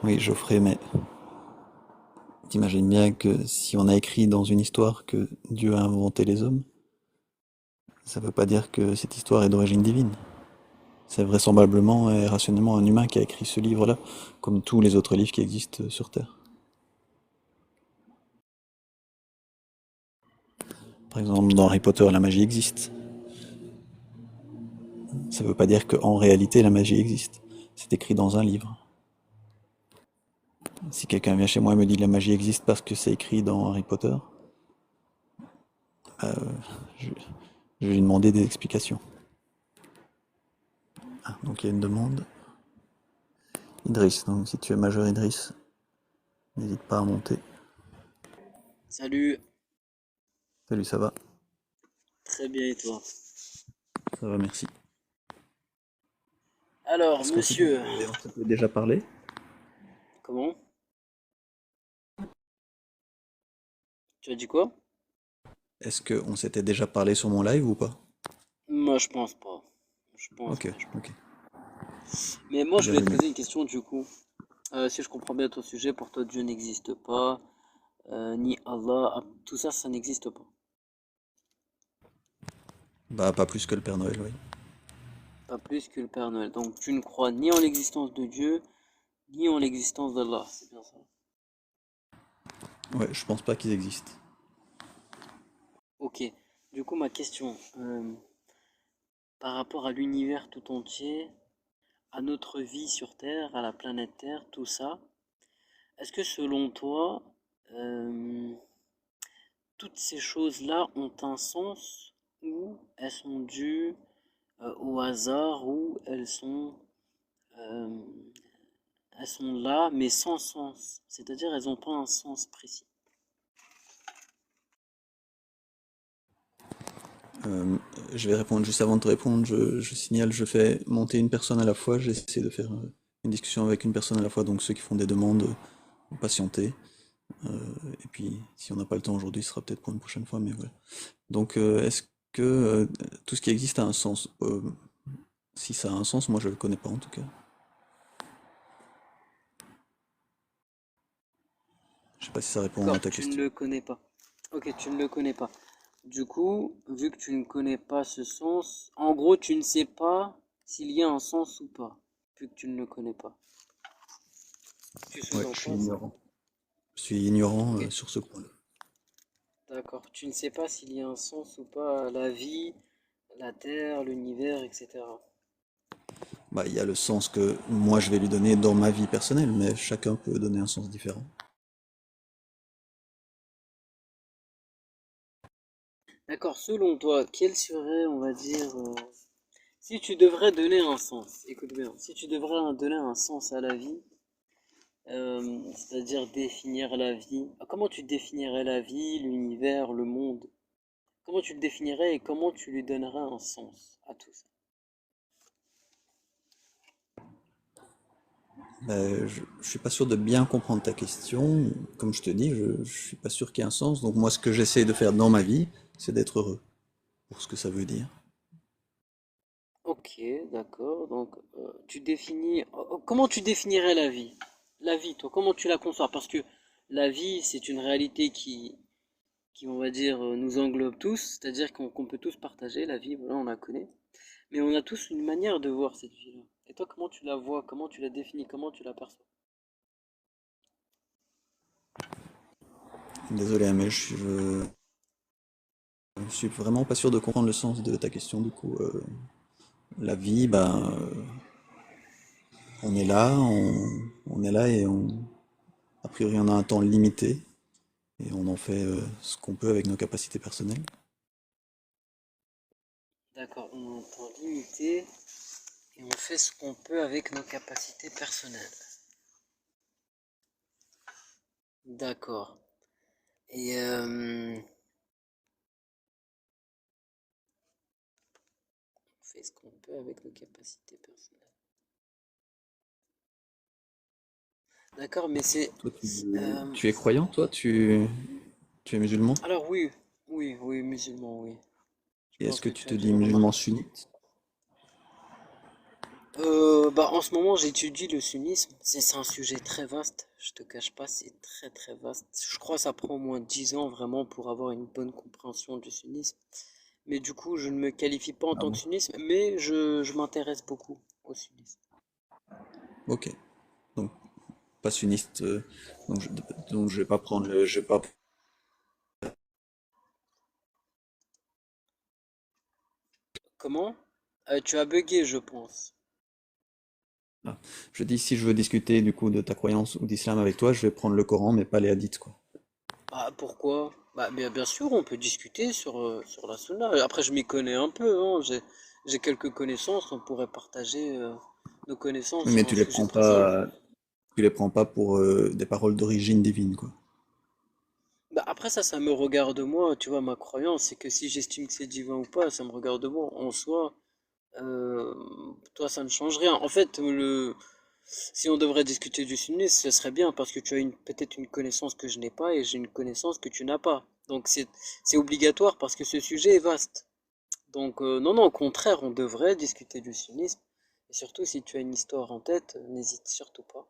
Oui, Geoffrey, mais t'imagines bien que si on a écrit dans une histoire que Dieu a inventé les hommes, ça veut pas dire que cette histoire est d'origine divine. C'est vraisemblablement et rationnellement un humain qui a écrit ce livre-là, comme tous les autres livres qui existent sur Terre. Par exemple, dans Harry Potter, la magie existe. Ça veut pas dire qu'en réalité, la magie existe. C'est écrit dans un livre. Si quelqu'un vient chez moi et me dit que la magie existe parce que c'est écrit dans Harry Potter, je, je vais lui demander des explications. Ah, donc il y a une demande. Idriss, donc si tu es majeur Idriss, n'hésite pas à monter. Salut, Salut, ça va? très bien et toi? Ça va, merci. Alors, Est-ce qu'on monsieur, s'était déjà parlé? comment? Tu as dit quoi? Est-ce qu'on s'était déjà parlé sur mon live ou pas? Moi, je pense pas. Ok, Je pense ok. pas. Mais moi, je voulais te Bienvenue. poser une question du coup. Si je comprends bien ton sujet, pour toi, Dieu n'existe pas, ni Allah, tout ça, ça n'existe pas. Bah, pas plus que le Père Noël, oui. Pas plus que le Père Noël. Donc, tu ne crois ni en l'existence de Dieu, ni en l'existence d'Allah. C'est bien ça. Ouais, je pense pas qu'ils existent. Ok. Du coup, ma question, par rapport à l'univers tout entier, à notre vie sur Terre, à la planète Terre, tout ça. Est-ce que selon toi, euh, toutes ces choses-là ont un sens ou elles sont dues au hasard ou euh, elles sont là mais sans sens, c'est-à-dire elles n'ont pas un sens précis. Euh, je vais répondre juste avant de te répondre. Je signale, je fais monter une personne à la fois. J'essaie de faire une discussion avec une personne à la fois. Donc ceux qui font des demandes, patienter. Et puis, si on n'a pas le temps aujourd'hui, ce sera peut-être pour une prochaine fois. Mais voilà. Donc, est-ce que tout ce qui existe a un sens? Si ça a un sens, moi je le connais pas en tout cas. Je sais pas si ça répond à D'accord, ta tu ne question. le connais pas. Ok, tu ne le connais pas. Du coup, vu que tu ne connais pas ce sens, en gros, tu ne sais pas s'il y a un sens ou pas, vu que tu ne le connais pas. Tu Ouais, je suis sous-entends ça? ignorant. Je suis ignorant Ok, sur ce point-là. d'accord. Tu ne sais pas s'il y a un sens ou pas à la vie, la Terre, l'univers, etc. Bah, il y a le sens que moi je vais lui donner dans ma vie personnelle, mais chacun peut donner un sens différent. D'accord. Selon toi, quel serait, on va dire, si tu devrais donner un sens, écoute bien, si tu devrais donner un sens à la vie, c'est-à-dire définir la vie, comment tu définirais la vie, l'univers, le monde? Comment tu le définirais et comment tu lui donnerais un sens à tout ça? Je suis pas sûr de bien comprendre ta question. Comme je te dis, je suis pas sûr qu'il y ait un sens. Donc moi, ce que j'essaie de faire dans ma vie, c'est d'être heureux, pour ce que ça veut dire. Ok, d'accord. Donc, comment tu définirais la vie? La vie, toi, comment tu la conçois? Parce que la vie, c'est une réalité qui, on va dire, nous englobe tous. C'est-à-dire qu'on peut tous partager la vie. Voilà, on la connaît. Mais on a tous une manière de voir cette vie-là. Et toi, comment tu la vois? Comment tu la définis? Comment tu la perçois? Désolé, mais je suis vraiment pas sûr de comprendre le sens de ta question. Du coup, la vie, on est là, on est là et a priori, on a un temps limité et on en fait ce qu'on peut avec nos capacités personnelles. D'accord, on a un temps limité et on fait ce qu'on peut avec nos capacités personnelles. D'accord. Et on fait ce qu'on peut avec nos capacités personnelles. D'accord, mais Toi, euh, tu es croyant, toi? Tu es musulman? alors oui, oui, oui, musulman, oui. Je Et est-ce pense que que tu tu te as dû dis le musulman remarquer. sunnite? Bah, en ce moment, j'étudie le sunnisme. C'est un sujet très vaste. Je te cache pas, c'est très très vaste. Je crois que ça prend au moins 10 ans vraiment pour avoir une bonne compréhension du sunnisme. Mais du coup, je ne me qualifie pas en Ah tant que bon? sunnisme, mais je m'intéresse beaucoup au sunnisme. Ok. Donc, pas sunniste. Donc, je, donc, je vais pas prendre le. Je vais pas. Comment? Tu as bugué, je pense. Ah. Je dis, si je veux discuter du coup de ta croyance ou d'islam avec toi, je vais prendre le Coran, mais pas les hadiths, quoi. Bah, pourquoi? Bah, bien sûr, on peut discuter sur la sunna. Après, je m'y connais un peu, hein. J'ai quelques connaissances, on pourrait partager nos connaissances Oui, mais sur un sujet précis. tu les prends pas pour des paroles d'origine divine, quoi. Bah après ça me regarde moi, tu vois, ma croyance, c'est que si j'estime que c'est divin ou pas, ça me regarde moi. En soi, euh, toi ça ne change rien. En fait, si on devrait discuter du sunnisme, ce serait bien parce que tu as peut-être une connaissance que je n'ai pas et j'ai une connaissance que tu n'as pas. Donc c'est obligatoire parce que ce sujet est vaste. Donc non, non, au contraire, on devrait discuter du sunnisme. Et surtout si tu as une histoire en tête, n'hésite surtout pas.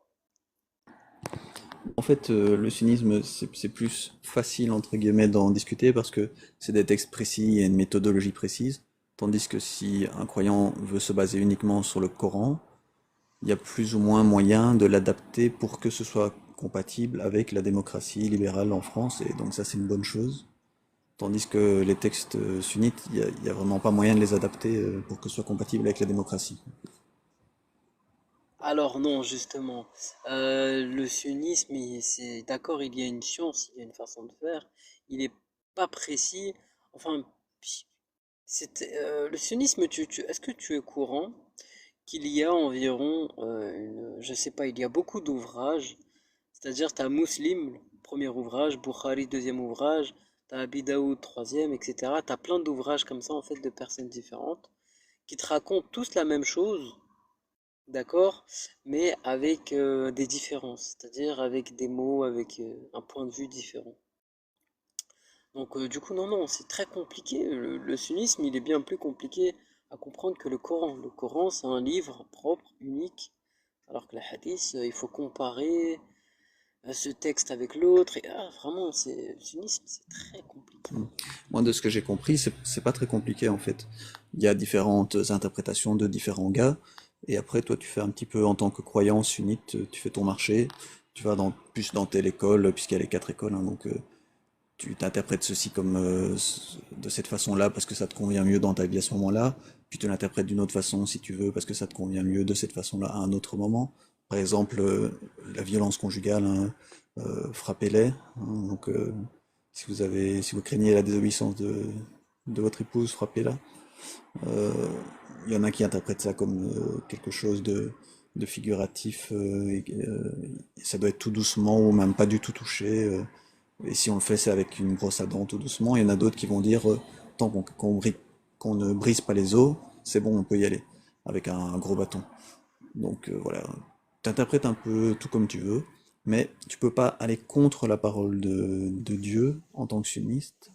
En fait, le sunnisme, c'est plus facile, entre guillemets, d'en discuter parce que c'est des textes précis, il y a une méthodologie précise. Tandis que si un croyant veut se baser uniquement sur le Coran, il y a plus ou moins moyen de l'adapter pour que ce soit compatible avec la démocratie libérale en France, et donc ça c'est une bonne chose. Tandis que les textes sunnites, il y a vraiment pas moyen de les adapter pour que ce soit compatible avec la démocratie. Alors non, justement, le sionisme, c'est d'accord, il y a une science, il y a une façon de faire, il n'est pas précis. Enfin, le sionisme, est-ce que tu es courant qu'il y a environ, je sais pas, il y a beaucoup d'ouvrages, c'est-à-dire tu as Muslim, premier ouvrage, Bukhari, deuxième ouvrage, tu as Abi Daoud, troisième, etc. Tu as plein d'ouvrages comme ça, en fait, de personnes différentes, qui te racontent tous la même chose, d'accord, mais avec des différences, c'est-à-dire avec des mots, avec un point de vue différent. Donc du coup, non, non, c'est très compliqué. Le sunnisme, il est bien plus compliqué à comprendre que le Coran. Le Coran, c'est un livre propre, unique, alors que la hadith, il faut comparer ce texte avec l'autre. Et vraiment, le sunnisme, c'est très compliqué. Mm. Moi, de ce que j'ai compris, c'est pas très compliqué en fait. Il y a différentes interprétations de différents gars, et après, toi, tu fais un petit peu en tant que croyant sunnite, tu fais ton marché, tu vas plus dans telle école, puisqu'il y a les quatre écoles, hein, donc tu t'interprètes ceci comme de cette façon-là parce que ça te convient mieux dans ta vie à ce moment-là, puis tu l'interprètes d'une autre façon si tu veux parce que ça te convient mieux de cette façon-là à un autre moment. Par exemple, la violence conjugale, hein, frappez-les. Hein, donc, si vous craignez la désobéissance de votre épouse, frappez-la. Euh, Il y en a qui interprètent ça comme quelque chose de figuratif, et ça doit être tout doucement ou même pas du tout touché. Et si on le fait, c'est avec une brosse à dents tout doucement. Il y en a d'autres qui vont dire, tant qu'on ne brise pas les os, c'est bon, on peut y aller, avec un gros bâton. Donc voilà, t'interprètes un peu tout comme tu veux, mais tu peux pas aller contre la parole de Dieu en tant que sioniste.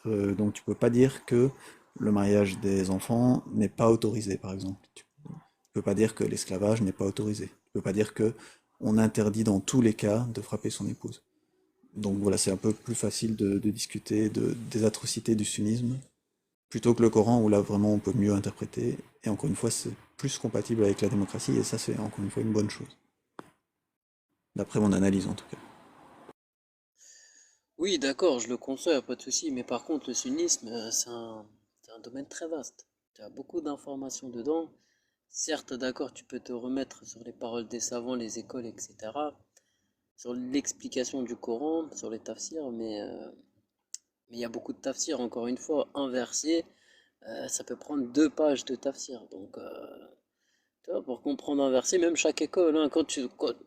Donc tu peux pas dire que le mariage des enfants n'est pas autorisé, par exemple. Tu peux pas dire que l'esclavage n'est pas autorisé. Tu peux pas dire que on interdit dans tous les cas de frapper son épouse. Donc voilà, c'est un peu plus facile de discuter des atrocités du sunnisme, plutôt que le Coran où là vraiment on peut mieux interpréter. Et encore une fois, c'est plus compatible avec la démocratie, et ça c'est encore une fois une bonne chose. D'après mon analyse en tout cas. Oui, d'accord, je le conçois, pas de souci, mais par contre, le sunnisme, c'est un domaine très vaste. Tu as beaucoup d'informations dedans. Certes, d'accord, tu peux te remettre sur les paroles des savants, les écoles, etc., sur l'explication du Coran, sur les tafsirs, mais il y a beaucoup de tafsirs, encore une fois, un verset, ça peut prendre 2 pages de tafsir. Donc, tu vois, pour comprendre un verset, même chaque école, hein,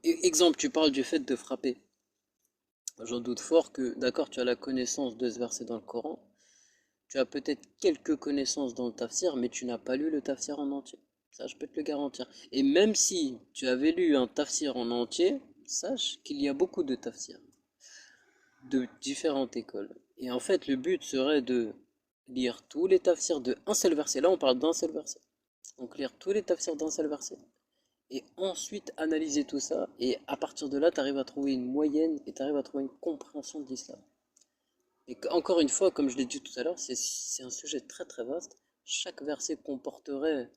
exemple, tu parles du fait de frapper. J'en doute fort que, d'accord, tu as la connaissance de ce verset dans le Coran, tu as peut-être quelques connaissances dans le tafsir, mais tu n'as pas lu le tafsir en entier. Ça, je peux te le garantir. Et même si tu avais lu un tafsir en entier, sache qu'il y a beaucoup de tafsirs de différentes écoles. Et en fait, le but serait de lire tous les tafsirs de un seul verset. Là, on parle d'un seul verset. Donc lire tous les tafsirs d'un seul verset. Et ensuite analyser tout ça. Et à partir de là, tu arrives à trouver une moyenne et tu arrives à trouver une compréhension de l'islam. Et encore une fois, comme je l'ai dit tout à l'heure, c'est un sujet très très vaste. Chaque verset comporterait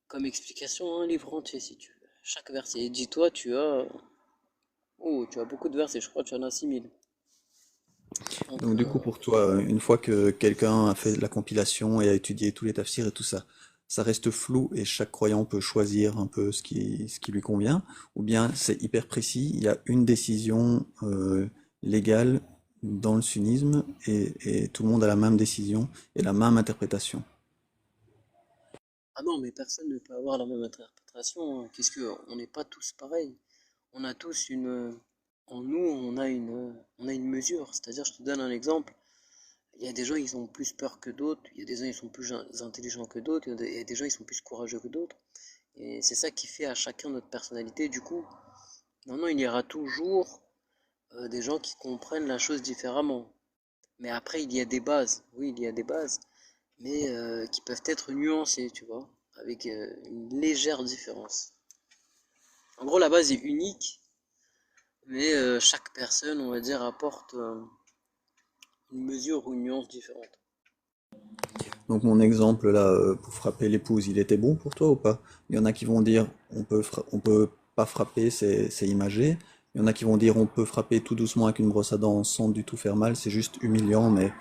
comme explication un livre entier si tu veux. Chaque verset. Et dis-toi, tu as beaucoup de versets, je crois que tu en as 6000. Donc, Donc du coup pour toi, une fois que quelqu'un a fait la compilation et a étudié tous les tafsirs et tout ça, ça reste flou et chaque croyant peut choisir un peu ce qui lui convient, ou bien c'est hyper précis, il y a une décision légale dans le sunnisme et tout le monde a la même décision et la même interprétation. ah non, mais personne ne peut avoir la même interprétation, hein. Qu'est-ce que, on n'est pas tous pareils. On a tous en nous, on a une mesure. C'est-à-dire, je te donne un exemple. Il y a des gens, ils ont plus peur que d'autres. Il y a des gens, ils sont plus intelligents que d'autres. Il y a des gens, ils sont plus courageux que d'autres. Et c'est ça qui fait à chacun notre personnalité. Du coup, non, non, il y aura toujours des gens qui comprennent la chose différemment. Mais après, il y a des bases. Oui, il y a des bases, mais qui peuvent être nuancées, tu vois, avec une légère différence. En gros, la base est unique, mais chaque personne, on va dire, apporte une mesure ou une nuance différente. Donc mon exemple là, pour frapper l'épouse, il était bon pour toi ou pas? Il y en a qui vont dire on peut pas frapper, c'est imagé. Il y en a qui vont dire on peut frapper tout doucement avec une brosse à dents sans du tout faire mal, c'est juste humiliant mais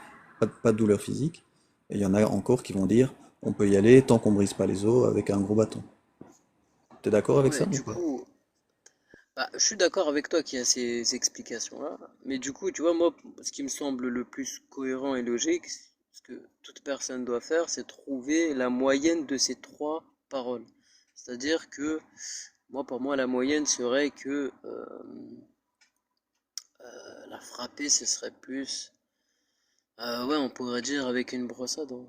pas de douleur physique. Et il y en a encore qui vont dire on peut y aller tant qu'on brise pas les os avec un gros bâton. T'es d'accord avec ça Ouais, ou du pas? coup, bah, je suis d'accord avec toi qu'il y a ces explications-là, mais du coup, tu vois, moi, ce qui me semble le plus cohérent et logique, ce que toute personne doit faire, c'est trouver la moyenne de ces trois paroles. C'est-à-dire que, moi, pour moi, la moyenne serait que la frapper, ce serait plus, ouais, on pourrait dire avec une brosse à dents,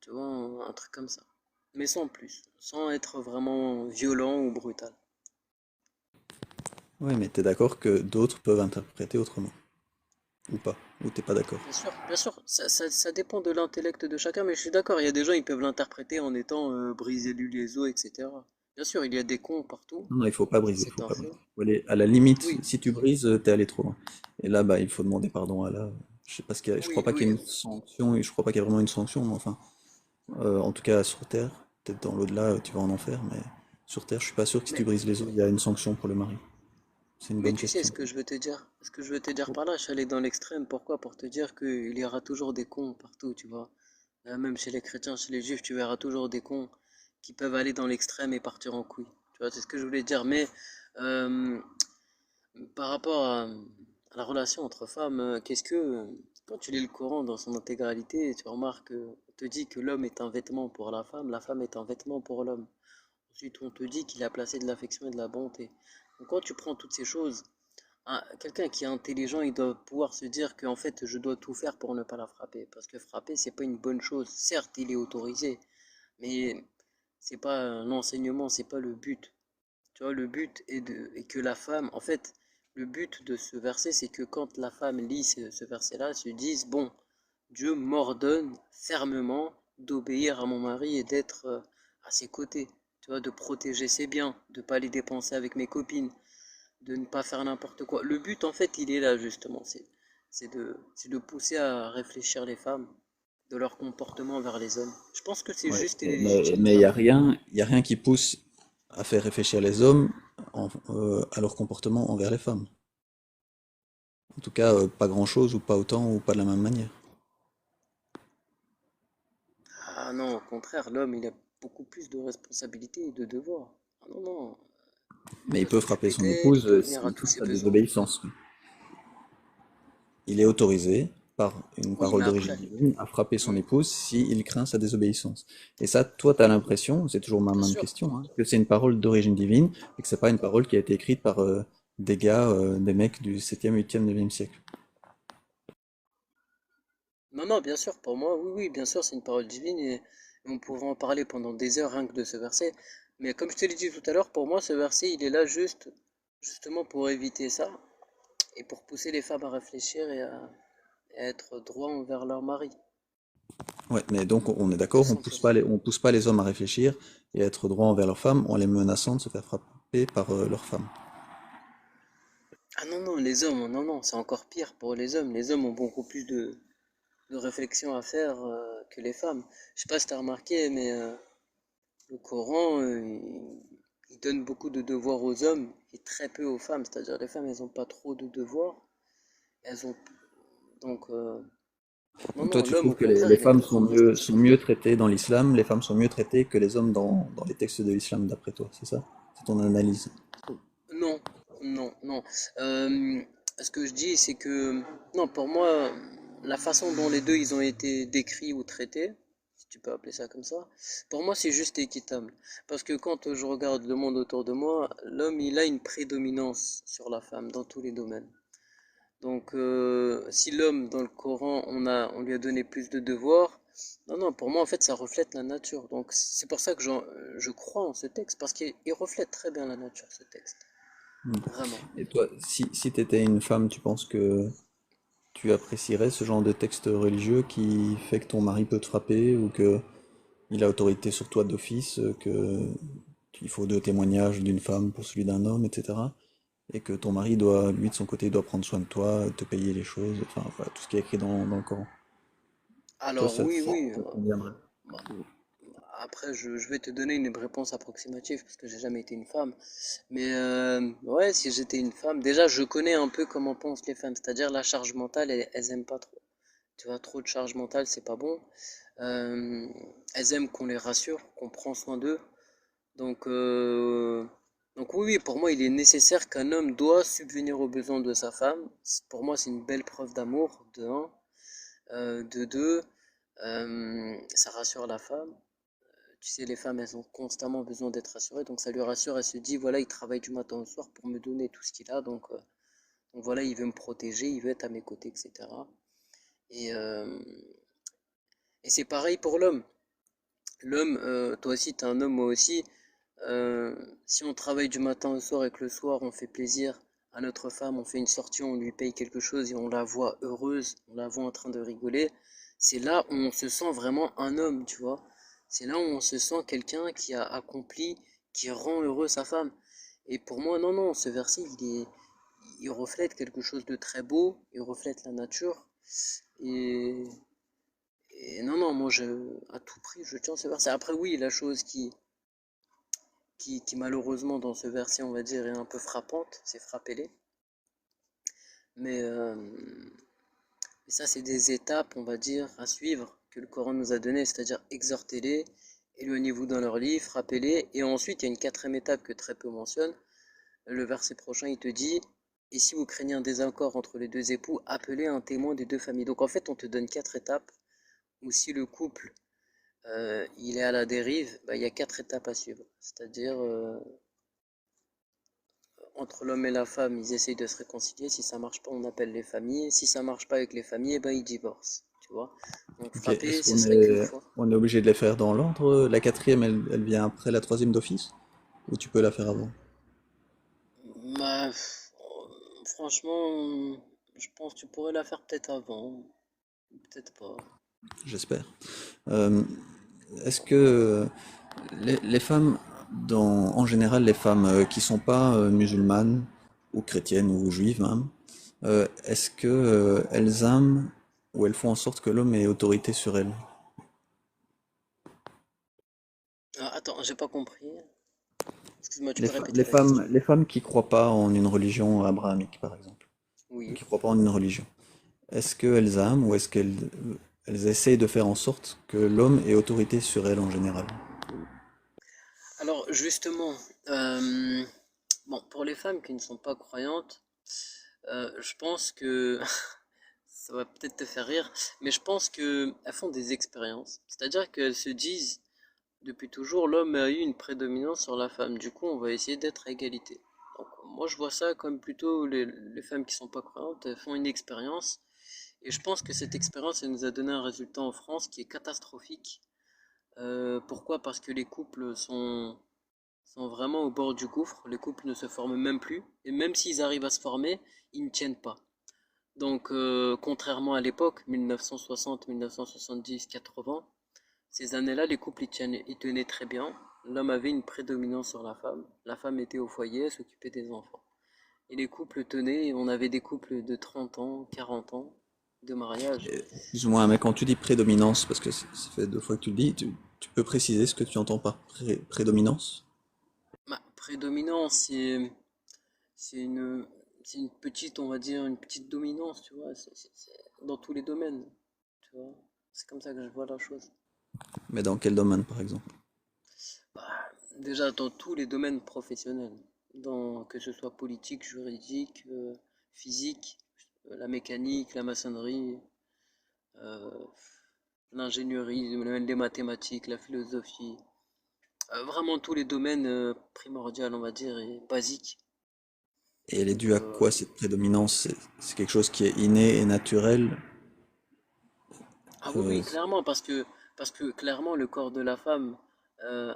tu vois, un truc comme ça. Mais sans plus, sans être vraiment violent ou brutal. Ouais, mais t'es d'accord que d'autres peuvent interpréter autrement, ou pas, ou t'es pas d'accord. Bien sûr, ça dépend de l'intellect de chacun, mais je suis d'accord, il y a des gens, ils peuvent l'interpréter en étant briser lui les os, etc. Bien sûr, il y a des cons partout, Non, il faut pas ça briser, il c'est faut un pas briser. fait. Faut aller à la limite, Oui, si tu brises, t'es allé trop loin. Et là, bah, il faut demander pardon à la. Je sais pas ce qu'il y a, je crois oui, pas qu'il y oui. ait une sanction, et je crois pas qu'il y ait vraiment une sanction, mais enfin, en tout cas sur Terre, peut-être dans l'au-delà, tu vas en enfer, mais sur Terre, je suis pas sûr que si tu Mais brises les os, il y a une sanction pour le mari. C'est une Mais bonne tu sais question. ce que je veux te dire? Ce que je veux te dire par là, je suis allé dans l'extrême. Pourquoi? Pour te dire qu'il y aura toujours des cons partout, tu vois. Même chez les chrétiens, chez les juifs, tu verras toujours des cons qui peuvent aller dans l'extrême et partir en couille. Tu vois, c'est ce que je voulais dire. Mais euh, par rapport à la relation entre femmes, quand tu lis le Coran dans son intégralité, tu remarques, on te dit que l'homme est un vêtement pour la femme est un vêtement pour l'homme. Ensuite, on te dit qu'il a placé de l'affection et de la bonté. Donc quand tu prends toutes ces choses, quelqu'un qui est intelligent, il doit pouvoir se dire qu'en fait, je dois tout faire pour ne pas la frapper. Parce que frapper, c'est pas une bonne chose. Certes, il est autorisé, mais c'est pas un enseignement, c'est pas le but. Tu vois, le but est que la femme, en fait, le but de ce verset, c'est que quand la femme lit ce verset-là, elle se dise, bon, Dieu m'ordonne fermement d'obéir à mon mari et d'être à ses côtés. Tu vois, de protéger ses biens, de ne pas les dépenser avec mes copines, de ne pas faire n'importe quoi. Le but, en fait, il est là, justement. C'est de pousser à réfléchir les femmes de leur comportement envers les hommes. Je pense que c'est Ouais, juste et légitime de mais leur part. il y a rien qui pousse à faire réfléchir les hommes à leur comportement envers les femmes. En tout cas, pas grand-chose, ou pas autant, ou pas de la même manière. Ah non, au contraire, l'homme, il a beaucoup plus de responsabilités et de devoirs. Ah non, non, il Mais il doit peut frapper s'occuper son d'elle, il épouse doit venir à s'il tous craint ses sa besoins. désobéissance. Il est autorisé, par une Oui, parole mais d'origine après, divine, à frapper son hmm, épouse s'il craint sa désobéissance. Et ça, toi, tu as l'impression, c'est toujours ma bien même sûr. question, hein, que c'est une parole d'origine divine et que c'est pas une parole qui a été écrite par des gars, des mecs du 7e, 8e, 9e siècle. Non, non, bien sûr, pour moi, oui, oui, bien sûr, c'est une parole divine et on pourrait en parler pendant des heures rien que de ce verset. Mais comme je te l'ai dit tout à l'heure, pour moi, ce verset, il est là justement pour éviter ça et pour pousser les femmes à réfléchir et à être droit envers leur mari. Ouais, mais donc on est tout d'accord, simplement. on pousse pas les hommes à réfléchir et à être droits envers leurs femmes en les menaçant de se faire frapper par leurs femmes. Ah non, non, les hommes, non, non, c'est encore pire pour les hommes. Les hommes ont beaucoup plus de réflexion à faire que les femmes. Je sais pas si tu as remarqué, mais le Coran, il donne beaucoup de devoirs aux hommes et très peu aux femmes. C'est-à-dire les femmes, elles n'ont pas trop de devoirs. Elles ont donc non, Donc toi, non, tu l'homme trouves au que contraire, les il a une femmes grande sont mieux responsabilité. traitées dans l'islam, les femmes sont mieux traitées que les hommes dans les textes de l'islam, d'après toi, c'est ça? C'est ton analyse. Non, non, non. Euh, Ce que je dis, c'est que non, pour moi, la façon dont les deux ils ont été décrits ou traités, si tu peux appeler ça comme ça, pour moi c'est juste équitable. Parce que quand je regarde le monde autour de moi, l'homme il a une prédominance sur la femme dans tous les domaines. Donc si l'homme dans le Coran on lui a donné plus de devoirs, non, non, pour moi en fait ça reflète la nature. Donc c'est pour ça que je crois en ce texte, parce qu'il reflète très bien la nature ce texte. Hmm. Vraiment. Et toi, si tu étais une femme, tu penses que tu apprécierais ce genre de texte religieux qui fait que ton mari peut te frapper ou que il a autorité sur toi d'office, que qu'il faut deux témoignages d'une femme pour celui d'un homme, etc. Et que ton mari doit, lui de son côté, doit prendre soin de toi, te payer les choses, enfin voilà, tout ce qui est écrit dans le Coran. Toi, Alors oui, oui. ça te conviendrait. Bah, après, je vais te donner une réponse approximative parce que j'ai jamais été une femme. Mais ouais, si j'étais une femme, déjà je connais un peu comment pensent les femmes, c'est-à-dire la charge mentale, elles aiment pas trop. Tu vois, trop de charge mentale, c'est pas bon. Euh, Elles aiment qu'on les rassure, qu'on prend soin d'eux. Donc, euh, donc oui, oui, pour moi, il est nécessaire qu'un homme doit subvenir aux besoins de sa femme. Pour moi, c'est une belle preuve d'amour, de un. De deux, ça rassure la femme. Tu sais, les femmes, elles ont constamment besoin d'être rassurées, donc ça lui rassure, elle se dit, voilà, il travaille du matin au soir pour me donner tout ce qu'il a, donc voilà, il veut me protéger, il veut être à mes côtés, etc. Et, euh, et c'est pareil pour l'homme. L'homme, toi aussi, t'es un homme, moi aussi. Euh, Si on travaille du matin au soir et que le soir, on fait plaisir à notre femme, on fait une sortie, on lui paye quelque chose et on la voit heureuse, on la voit en train de rigoler, c'est là où on se sent vraiment un homme, tu vois. C'est là où on se sent quelqu'un qui a accompli, qui rend heureux sa femme. Et pour moi, non, non, ce verset, il reflète quelque chose de très beau, il reflète la nature. Et, et non, non, moi, à tout prix, je tiens ce verset. Après, oui, la chose qui malheureusement dans ce verset, on va dire, est un peu frappante, c'est frappez-les. Mais, ça, c'est des étapes, on va dire, à suivre que le Coran nous a données, c'est-à-dire exhortez-les, éloignez-vous dans leur lit, frappez-les. Et ensuite, il y a une quatrième étape que très peu mentionnent. Le verset prochain, il te dit, et si vous craignez un désaccord entre les deux époux, appelez un témoin des deux familles. Donc en fait, on te donne quatre étapes où si le couple il est à la dérive, bah, il y a quatre étapes à suivre. C'est-à-dire, entre l'homme et la femme, ils essayent de se réconcilier. Si ça marche pas, on appelle les familles. Si ça marche pas avec les familles, eh ben, ils divorcent. Tu vois? Donc Ok, frapper, ce serait qu'une fois. on est obligé de les faire dans l'ordre? La quatrième, elle vient après la troisième d'office? Ou tu peux la faire avant? Bah, franchement, je pense que tu pourrais la faire peut-être avant. Peut-être pas. J'espère. Euh, Est-ce que les femmes, en général, les femmes qui sont pas musulmanes ou chrétiennes ou juives même, est-ce que elles aiment ou elles font en sorte que l'homme ait autorité sur elles? Ah, attends, j'ai pas compris. Excuse-moi, tu peux répéter Les la question? les femmes qui croient pas en une religion abrahamique, par exemple, ou Oui. qui croient pas en une religion, est-ce qu'elles aiment ou est-ce elles essayent de faire en sorte que l'homme ait autorité sur elles en général? Alors justement, euh, bon, pour les femmes qui ne sont pas croyantes, je pense que ça va peut-être te faire rire, mais je pense que elles font des expériences. C'est-à-dire qu'elles se disent, depuis toujours, l'homme a eu une prédominance sur la femme. Du coup, on va essayer d'être à égalité. Donc, moi, je vois ça comme plutôt les femmes qui sont pas croyantes, elles font une expérience. Et je pense que cette expérience, elle nous a donné un résultat en France qui est catastrophique. Pourquoi? Parce que les couples sont vraiment au bord du gouffre. Les couples ne se forment même plus. Et même s'ils arrivent à se former, ils ne tiennent pas. Donc, contrairement à l'époque, 1960, 1970, 80, ces années-là, les couples ils tenaient très bien. L'homme avait une prédominance sur la femme. La femme était au foyer, elle s'occupait des enfants. Et les couples tenaient, et on avait des couples de 30 ans, 40 ans de mariage. Plus ou moins, mais quand tu dis prédominance, parce que ça fait 2 fois que tu le dis, tu peux préciser ce que tu entends par prédominance? Bah, prédominance, c'est une, c'est une petite, on va dire, une petite dominance, tu vois, dans tous les domaines, tu vois. C'est comme ça que je vois la chose. Mais dans quel domaine, par exemple? Bah, déjà dans tous les domaines professionnels, que ce soit politique, juridique, physique, la mécanique, la maçonnerie, euh, l'ingénierie, les mathématiques, la philosophie, vraiment tous les domaines primordiaux, on va dire, et basiques. Et elle est Donc, due à quoi cette prédominance? C'est quelque chose qui est inné et naturel? ah oui, Euh, oui, clairement, parce que clairement, le corps de la femme,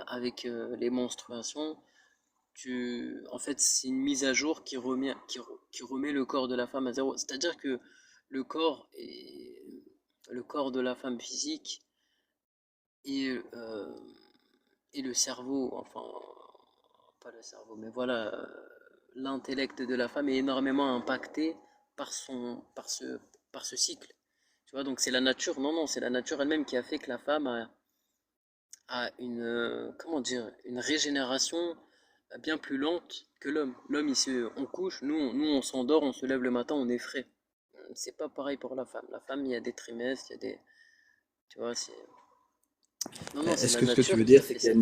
avec les menstruations, en fait, c'est une mise à jour qui remet le corps de la femme à zéro. C'est-à-dire que le corps, le corps de la femme physique et, euh, et le cerveau, enfin, pas le cerveau, mais voilà, l'intellect de la femme est énormément impacté par ce cycle. Tu vois, donc c'est la nature, non, non, c'est la nature elle-même qui a fait que la femme a comment dire, une régénération bien plus lente que l'homme. L'homme, on couche, nous, on s'endort, on se lève le matin, on est frais. C'est pas pareil pour la femme. La femme, il y a des trimestres, il y a des, tu vois, non, non, c'est Est-ce la que ce que tu veux nature qui dire, a c'est fait qu'il y ça. a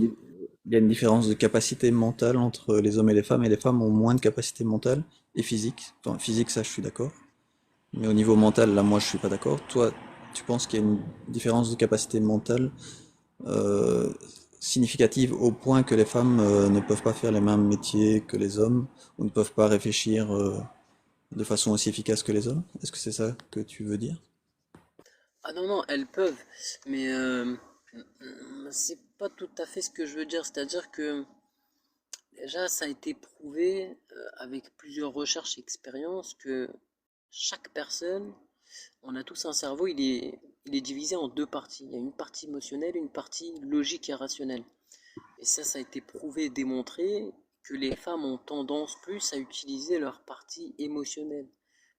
il y a une différence de capacité mentale entre les hommes et les femmes ont moins de capacité mentale et physique? Enfin, physique, ça, je suis d'accord. Mais au niveau mental, là, moi, je suis pas d'accord. Toi, tu penses qu'il y a une différence de capacité mentale euh, significative au point que les femmes ne peuvent pas faire les mêmes métiers que les hommes ou ne peuvent pas réfléchir de façon aussi efficace que les hommes? Est-ce que c'est ça que tu veux dire? Ah non, non, elles peuvent, mais c'est pas tout à fait ce que je veux dire. C'est-à-dire que déjà, ça a été prouvé avec plusieurs recherches et expériences que chaque personne, on a tous un cerveau, il est divisé en deux parties. Il y a une partie émotionnelle et une partie logique et rationnelle. Et ça a été prouvé et démontré que les femmes ont tendance plus à utiliser leur partie émotionnelle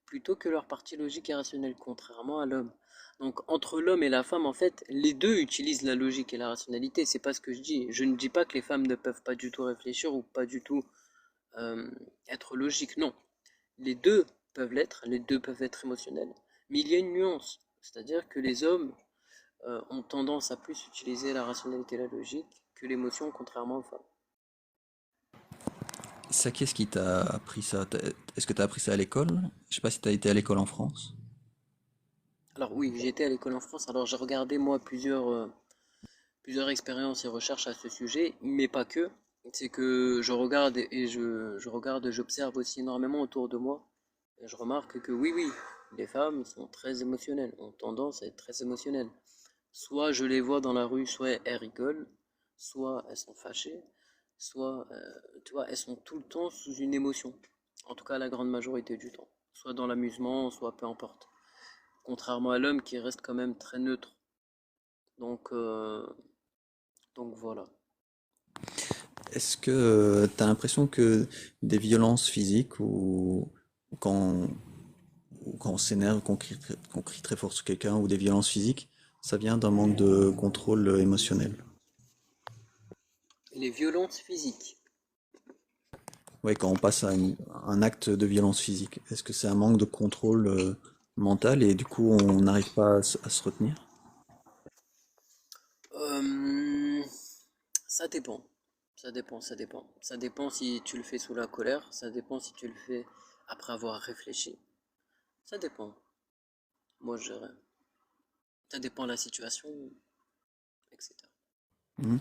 plutôt que leur partie logique et rationnelle, contrairement à l'homme. Donc entre l'homme et la femme, en fait, les deux utilisent la logique et la rationalité. C'est pas ce que je dis. Je ne dis pas que les femmes ne peuvent pas du tout réfléchir ou pas du tout euh, être logiques. Non, les deux peuvent l'être, les deux peuvent être émotionnels. Mais il y a une nuance, c'est-à-dire que les hommes ont tendance à plus utiliser la rationalité et la logique que l'émotion, contrairement aux femmes. Ça, qui est-ce qui t'a appris ça? Est-ce que tu as appris ça à l'école? Je sais pas si tu as été à l'école en France. Alors oui, j'ai été à l'école en France, alors j'ai regardé moi plusieurs expériences et recherches à ce sujet, mais pas que. C'est que je regarde et je regarde, j'observe aussi énormément autour de moi. Et je remarque que oui, oui, les femmes sont très émotionnelles, ont tendance à être très émotionnelles. Soit je les vois dans la rue, soit elles rigolent, soit elles sont fâchées, soit, tu vois, elles sont tout le temps sous une émotion. En tout cas, la grande majorité du temps. Soit dans l'amusement, soit peu importe. Contrairement à l'homme qui reste quand même très neutre. Donc, euh, donc voilà. Est-ce que tu as l'impression que des violences physiques ou quand, ou quand on s'énerve, qu'on crie très fort sur quelqu'un ou des violences physiques, ça vient d'un manque de contrôle émotionnel? Et les violences physiques. Oui, quand on passe à un acte de violence physique, est-ce que c'est un manque de contrôle mental et du coup on n'arrive pas à se retenir? Euh, Ça dépend. Ça dépend, ça dépend. Ça dépend si tu le fais sous la colère, ça dépend si tu le fais après avoir réfléchi. Ça dépend. Moi, je dirais. Ça dépend de la situation, etc. Mhm.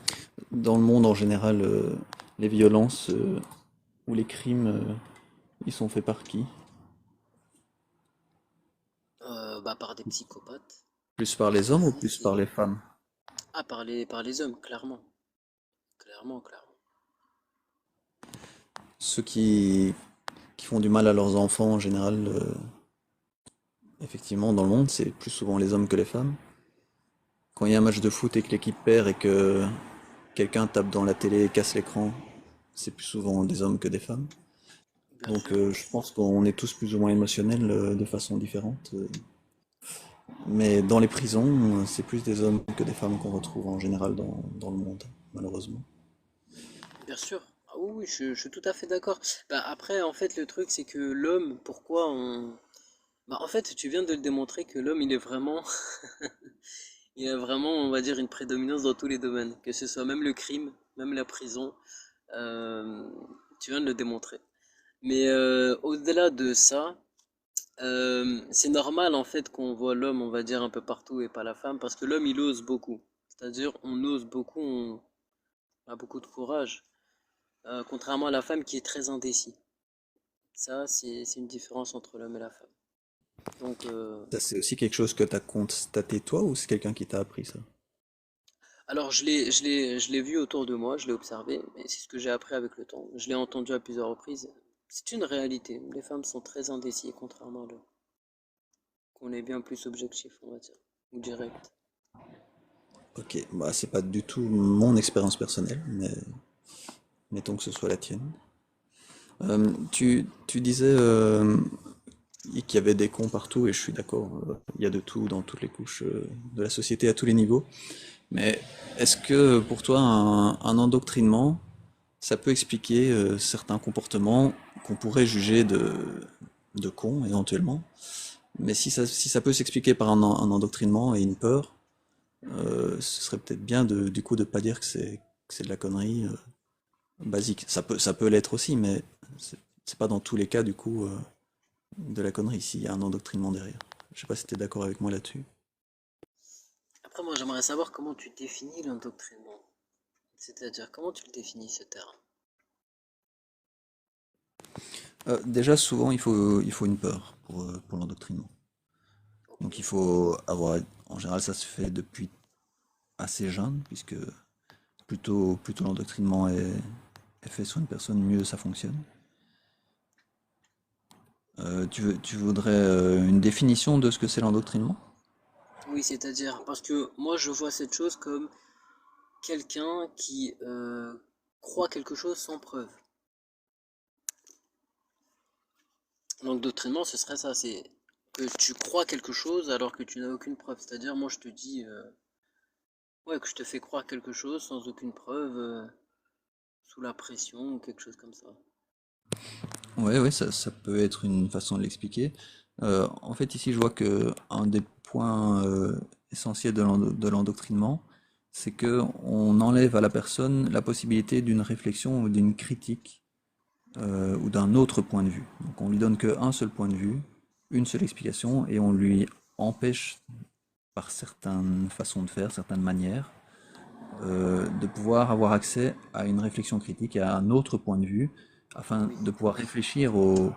Dans le monde en général, les violences ou les crimes, ils sont faits par qui? Bah, par des psychopathes. Plus par les hommes ou plus par Et... les femmes? Ah, par les hommes, clairement. Clairement, clairement. Ceux qui font du mal à leurs enfants en général, Effectivement, dans le monde, c'est plus souvent les hommes que les femmes. Quand il y a un match de foot et que l'équipe perd et que quelqu'un tape dans la télé et casse l'écran, c'est plus souvent des hommes que des femmes. Bien Donc sûr. je pense qu'on est tous plus ou moins émotionnels de façon différente. Mais dans les prisons, c'est plus des hommes que des femmes qu'on retrouve en général dans le monde, malheureusement. Bien sûr. Ah oui, oui, je suis tout à fait d'accord. Bah, après, en fait, le truc, c'est que l'homme, pourquoi on... Bah, en fait, tu viens de le démontrer que l'homme, il est vraiment... Il a vraiment, on va dire, une prédominance dans tous les domaines. Que ce soit même le crime, même la prison. euh, Tu viens de le démontrer. Mais au-delà de ça, c'est normal, en fait, qu'on voit l'homme, on va dire, un peu partout et pas la femme. Parce que l'homme, il ose beaucoup. C'est-à-dire, on ose beaucoup, on a beaucoup de courage. Contrairement à la femme qui est très indécis. Ça, c'est une différence entre l'homme et la femme. Donc, Ça, c'est aussi quelque chose que tu as constaté toi ou c'est quelqu'un qui t'a appris ça? alors je l'ai vu autour de moi, je l'ai observé, et c'est ce que j'ai appris avec le temps. Je l'ai entendu à plusieurs reprises. C'est une réalité. Les femmes sont très indécis, contrairement à l'homme. Qu'on est bien plus objectif, on va dire, ou direct. Ok, bah c'est pas du tout mon expérience personnelle, mais mettons que ce soit la tienne. Tu disais qu'il y avait des cons partout, et je suis d'accord, il y a de tout dans toutes les couches de la société à tous les niveaux. Mais est-ce que pour toi, un endoctrinement, ça peut expliquer certains comportements qu'on pourrait juger de cons éventuellement? Mais si ça peut s'expliquer par un endoctrinement et une peur, ce serait peut-être bien du coup de pas dire que c'est de la connerie basique. Ça peut l'être aussi, mais c'est pas dans tous les cas du coup de la connerie s'il y a un endoctrinement derrière. Je sais pas si tu es d'accord avec moi là-dessus. Après, moi, j'aimerais savoir comment tu définis l'endoctrinement. C'est-à-dire, comment tu le définis, ce terme? Déjà, souvent, il faut une peur pour l'endoctrinement. Ok. Donc il faut avoir, en général, ça se fait depuis assez jeune, puisque plutôt l'endoctrinement est fait sur une personne, mieux ça fonctionne. Tu voudrais une définition de ce que c'est l'endoctrinement? Oui, c'est-à-dire, parce que moi, je vois cette chose comme quelqu'un qui croit quelque chose sans preuve. L'endoctrinement, ce serait ça, c'est que tu crois quelque chose alors que tu n'as aucune preuve. C'est-à-dire, moi, je te dis, ouais, que je te fais croire quelque chose sans aucune preuve, sous la pression ou quelque chose comme ça. Ouais, ouais, ça peut être une façon de l'expliquer. En fait, ici, je vois que un des points essentiels de l'endoctrinement, c'est que on enlève à la personne la possibilité d'une réflexion ou d'une critique ou d'un autre point de vue. Donc, on lui donne qu'un seul point de vue, une seule explication, et on lui empêche, par certaines façons de faire, certaines manières, de pouvoir avoir accès à une réflexion critique et à un autre point de vue, afin Oui, de pouvoir réfléchir aux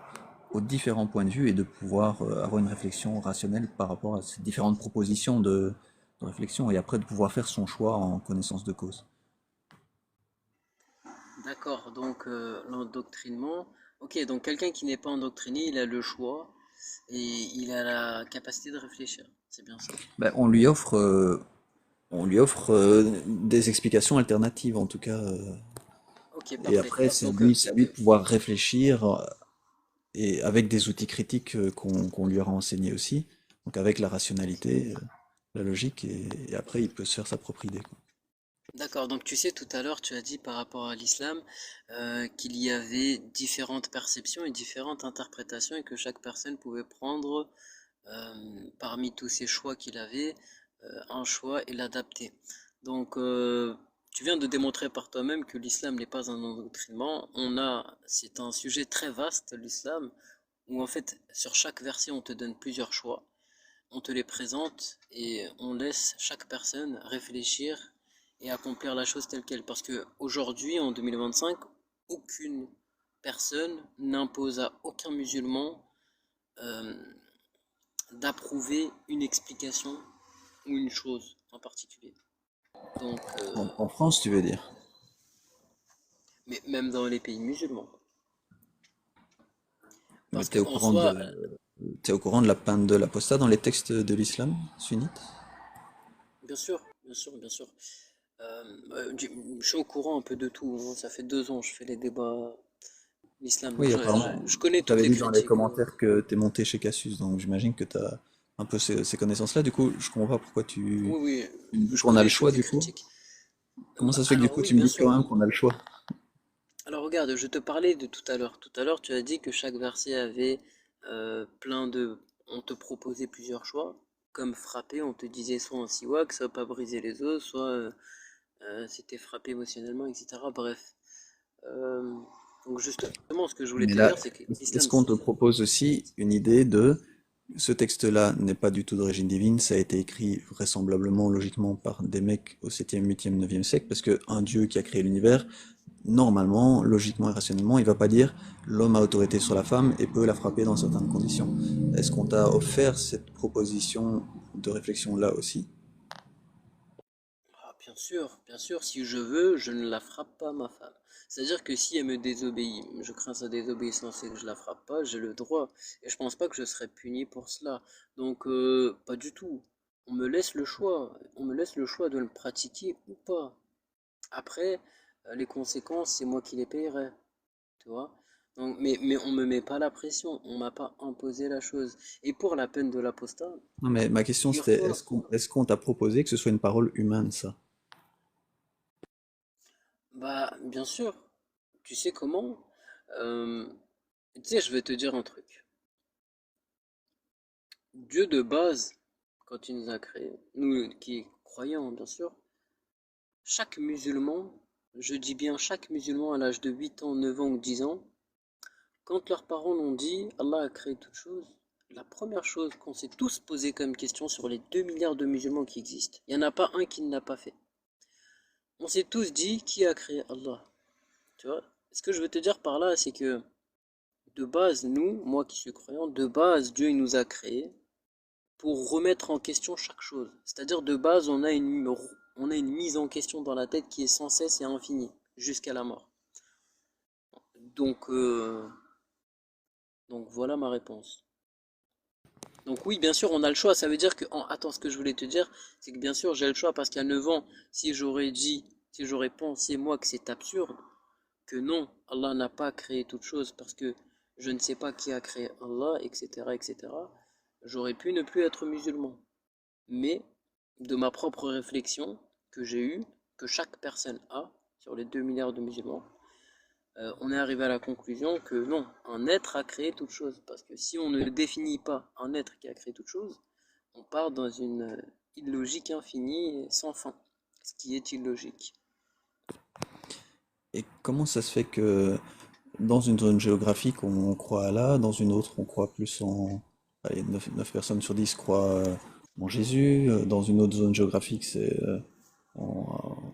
différents points de vue et de pouvoir avoir une réflexion rationnelle par rapport à ces différentes propositions de réflexion et après de pouvoir faire son choix en connaissance de cause. d'accord. Donc, l'endoctrinement. Ok, donc quelqu'un qui n'est pas endoctriné, il a le choix et il a la capacité de réfléchir. C'est bien ça. Ben, on lui offre des explications alternatives en tout cas. Ok, Et parfait. après, Donc, c'est à lui de pouvoir réfléchir et avec des outils critiques qu'on lui aura enseignés aussi. Donc avec la rationalité, la logique, et après il peut se faire sa propre idée, quoi. d'accord, donc tu sais, tout à l'heure, tu as dit par rapport à l'islam qu'il y avait différentes perceptions et différentes interprétations et que chaque personne pouvait prendre parmi tous ces choix qu'il avait un choix et l'adapter. Donc, tu viens de démontrer par toi-même que l'islam n'est pas un endoctrinement. C'est un sujet très vaste, l'islam, où en fait, sur chaque verset, on te donne plusieurs choix, on te les présente et on laisse chaque personne réfléchir et accomplir la chose telle qu'elle. Parce que aujourd'hui, en 2025, aucune personne n'impose à aucun musulman euh, d'approuver une explication ou une chose en particulier. Donc, En France, tu veux dire? mais même dans les pays musulmans. Mais Parce t'es au qu'en courant soi, T'es au courant de la peine de l'apostat dans les textes de l'islam sunnite? Bien sûr, bien sûr, bien sûr. Je suis au courant un peu de tout, hein. Ça fait 2 ans que je fais les débats l'islam, donc Oui, je, apparemment, je connais toutes t'avais les dit dans les critiques. commentaires que t'es monté chez Cassius, donc j'imagine que t'as un peu ces connaissances-là. Du coup, je comprends pas pourquoi Oui, tu me oui, dis je qu'on a le connais choix, toutes les du coup. critiques. Comment ça se fait que du Alors coup oui, tu me bien dis quand sûr. même qu'on a le choix? Alors regarde, je te parlais de tout à l'heure. Tout à l'heure, tu as dit que chaque verset avait plein de... On te proposait plusieurs choix. Comme frapper, on te disait soit un siwak, soit pas briser les os, soit c'était frapper émotionnellement, etc. Bref. Euh, donc justement, ce que je voulais Mais te là, dire, c'est que est-ce l'islam, qu'on c'est... te propose aussi une idée de ce texte-là n'est pas du tout d'origine divine, ça a été écrit vraisemblablement, logiquement par des mecs au 7e, 8e, 9e siècle, parce qu'un dieu qui a créé l'univers, normalement, logiquement et rationnellement, il va pas dire l'homme a autorité sur la femme et peut la frapper dans certaines conditions. Est-ce qu'on t'a offert cette proposition de réflexion là aussi? Ah, bien sûr, si je veux, je ne la frappe pas, ma femme. C'est-à-dire que si elle me désobéit, je crains sa désobéissance et que je la frappe pas, j'ai le droit. Et je pense pas que je serai puni pour cela. Donc, pas du tout. On me laisse le choix. On me laisse le choix de le pratiquer ou pas. Après, les conséquences, c'est moi qui les payerai. Tu vois? Donc, mais on me met pas la pression. On m'a pas imposé la chose. Et pour la peine de l'apostat, Non, mais ma question c'était figure-toi, est-ce qu'on t'a proposé que ce soit une parole humaine, ça? bah, bien sûr. Tu sais comment? Euh, Tu sais, je vais te dire un truc. Dieu de base, quand il nous a créés, nous qui croyons bien sûr, chaque musulman, je dis bien chaque musulman à l'âge de 8 ans, 9 ans ou 10 ans, quand leurs parents l'ont dit, Allah a créé toute chose, la première chose qu'on s'est tous posé comme question sur les 2 milliards de musulmans qui existent, il n'y en a pas un qui ne l'a pas fait. On s'est tous dit, qui a créé Allah? Tu vois? Ce que je veux te dire par là, c'est que de base, nous, moi qui suis croyant, de base, Dieu il nous a créés pour remettre en question chaque chose. C'est-à-dire de base, on a une mise en question dans la tête qui est sans cesse et infinie, jusqu'à la mort. Donc, euh, donc voilà ma réponse. Donc oui, bien sûr, on a le choix. Ça veut dire que... Attends, ce que je voulais te dire, c'est que bien sûr, j'ai le choix parce qu'à 9 ans, si j'aurais pensé moi que c'est absurde, que non, Allah n'a pas créé toute chose parce que je ne sais pas qui a créé Allah, etc., etc., j'aurais pu ne plus être musulman. Mais de ma propre réflexion que j'ai eue, que chaque personne a sur les 2 milliards de musulmans, on est arrivé à la conclusion que non, un être a créé toute chose. Parce que si on ne définit pas un être qui a créé toute chose, on part dans une illogique infinie sans fin, ce qui est illogique. Et comment ça se fait que dans une zone géographique on croit à Allah, dans une autre on croit plus en... Allez, 9 personnes sur 10 croient en Jésus, dans une autre zone géographique c'est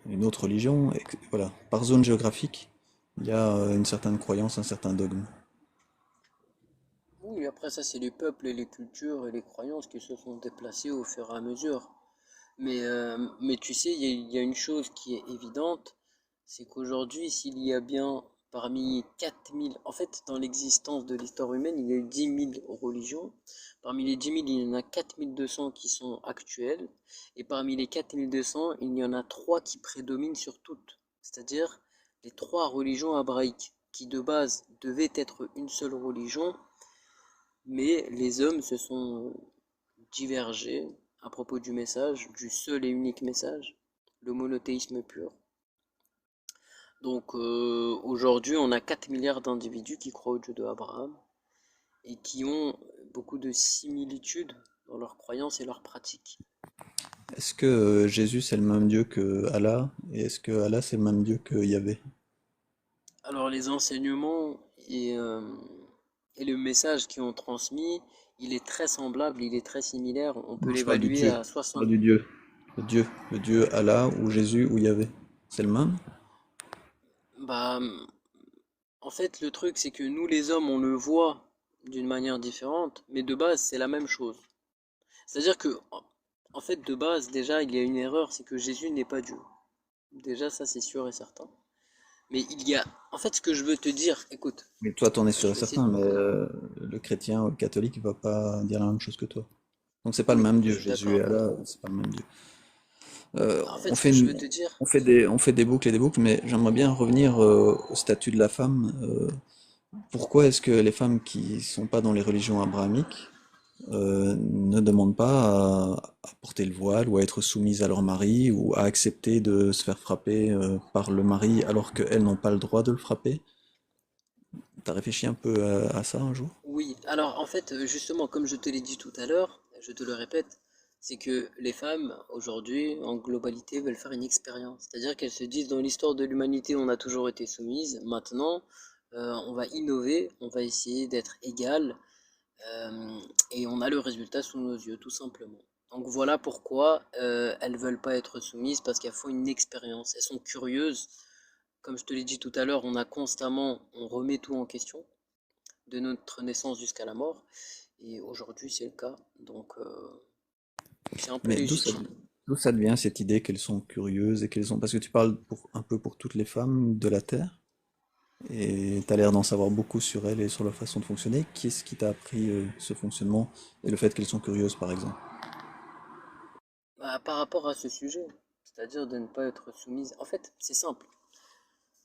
une autre religion, et voilà. Par zone géographique, il y a une certaine croyance, un certain dogme. Oui, après ça, c'est les peuples et les cultures et les croyances qui se sont déplacés au fur et à mesure. Mais tu sais, il y a une chose qui est évidente, c'est qu'aujourd'hui, s'il y a bien parmi 4000, en fait, dans l'existence de l'histoire humaine, il y a eu 10 000 religions. Parmi les 10 000, il y en a 4200 qui sont actuelles. Et parmi les 4200, il y en a 3 qui prédominent sur toutes. C'est-à-dire les 3 religions abraïques, qui de base devaient être une seule religion, mais les hommes se sont divergés à propos du message, du seul et unique message, le monothéisme pur. Donc aujourd'hui, on a 4 milliards d'individus qui croient au Dieu de Abraham et qui ont beaucoup de similitudes dans leurs croyances et leurs pratiques. Est-ce que Jésus c'est le même Dieu que Allah, et est-ce que Allah c'est le même Dieu que Yahvé? Alors les enseignements et le message qu'ils ont transmis, il est très semblable, il est très similaire. On peut Non, je parle du l'évaluer Dieu. à Je parle 60. du Dieu. Le Dieu Allah ou Jésus ou Yahvé. C'est le même? Bah, en fait, le truc, c'est que nous, les hommes, on le voit d'une manière différente, mais de base, c'est la même chose. C'est-à-dire que, en fait, de base, déjà, il y a une erreur, c'est que Jésus n'est pas Dieu. Déjà, ça, c'est sûr et certain. Mais il y a, en fait, ce que je veux te dire, écoute, Mais toi, t'en es sûr et je vais essayer. certain, mais le chrétien ou le catholique va pas dire la même chose que toi. Donc c'est pas le Oui, même je Dieu. suis Jésus d'accord est avec toi. Allah, c'est pas le même Dieu. En fait, On ce que fait je veux te dire, on fait des boucles et des boucles, mais j'aimerais bien revenir au statut de la femme. Pourquoi est-ce que les femmes qui sont pas dans les religions abrahamiques ne demandent pas à porter le voile ou à être soumises à leur mari ou à accepter de se faire frapper par le mari alors qu'elles n'ont pas le droit de le frapper? T'as réfléchi un peu à ça un jour? oui. Alors, en fait, justement, comme je te l'ai dit tout à l'heure, je te le répète, c'est que les femmes, aujourd'hui, en globalité, veulent faire une expérience. C'est-à-dire qu'elles se disent, dans l'histoire de l'humanité, on a toujours été soumises. Maintenant, on va innover, on va essayer d'être égal, euh, et on a le résultat sous nos yeux, tout simplement. Donc voilà pourquoi elles veulent pas être soumises, parce qu'elles font une expérience. Elles sont curieuses. Comme je te l'ai dit tout à l'heure, on remet tout en question, de notre naissance jusqu'à la mort. Et aujourd'hui, c'est le cas. Donc, c'est un peu Mais légitime. d'où ça devient cette idée qu'elles sont curieuses et qu'elles sont... Parce que tu parles un peu pour toutes les femmes de la Terre et tu as l'air d'en savoir beaucoup sur elles et sur leur façon de fonctionner. Qui est-ce qui t'a appris ce fonctionnement et le fait qu'elles sont curieuses, par exemple? Bah, par rapport à ce sujet, c'est-à-dire de ne pas être soumise. En fait, c'est simple.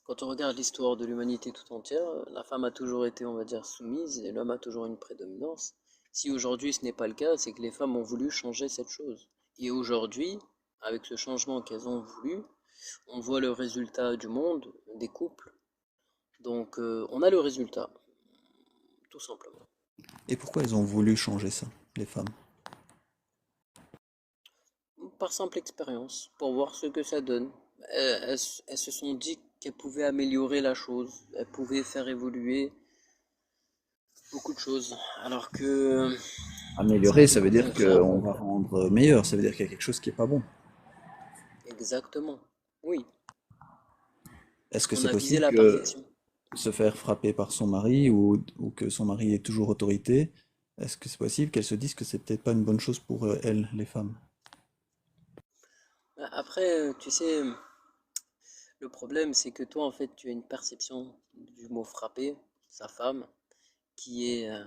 Quand on regarde l'histoire de l'humanité tout entière, la femme a toujours été, on va dire, soumise et l'homme a toujours une prédominance. Si aujourd'hui ce n'est pas le cas, c'est que les femmes ont voulu changer cette chose. Et aujourd'hui, avec ce changement qu'elles ont voulu, on voit le résultat du monde, des couples. Donc, on a le résultat, tout simplement. Et pourquoi elles ont voulu changer ça, les femmes? Par simple expérience, pour voir ce que ça donne. Elles se sont dit qu'elles pouvaient améliorer la chose, elles pouvaient faire évoluer beaucoup de choses. Alors que ça Améliorer, reste ça veut encore dire très... qu'on va rendre meilleur, ça veut dire qu'il y a quelque chose qui est pas bon. Exactement. Oui, Est-ce que on c'est a visé possible la que perfection. se faire frapper par son mari ou que son mari ait toujours autorité, est-ce que c'est possible qu'elle se dise que c'est peut-être pas une bonne chose pour elles, les femmes? Après, tu sais, le problème, c'est que toi, en fait, tu as une perception du mot frapper, sa femme, qui est, euh,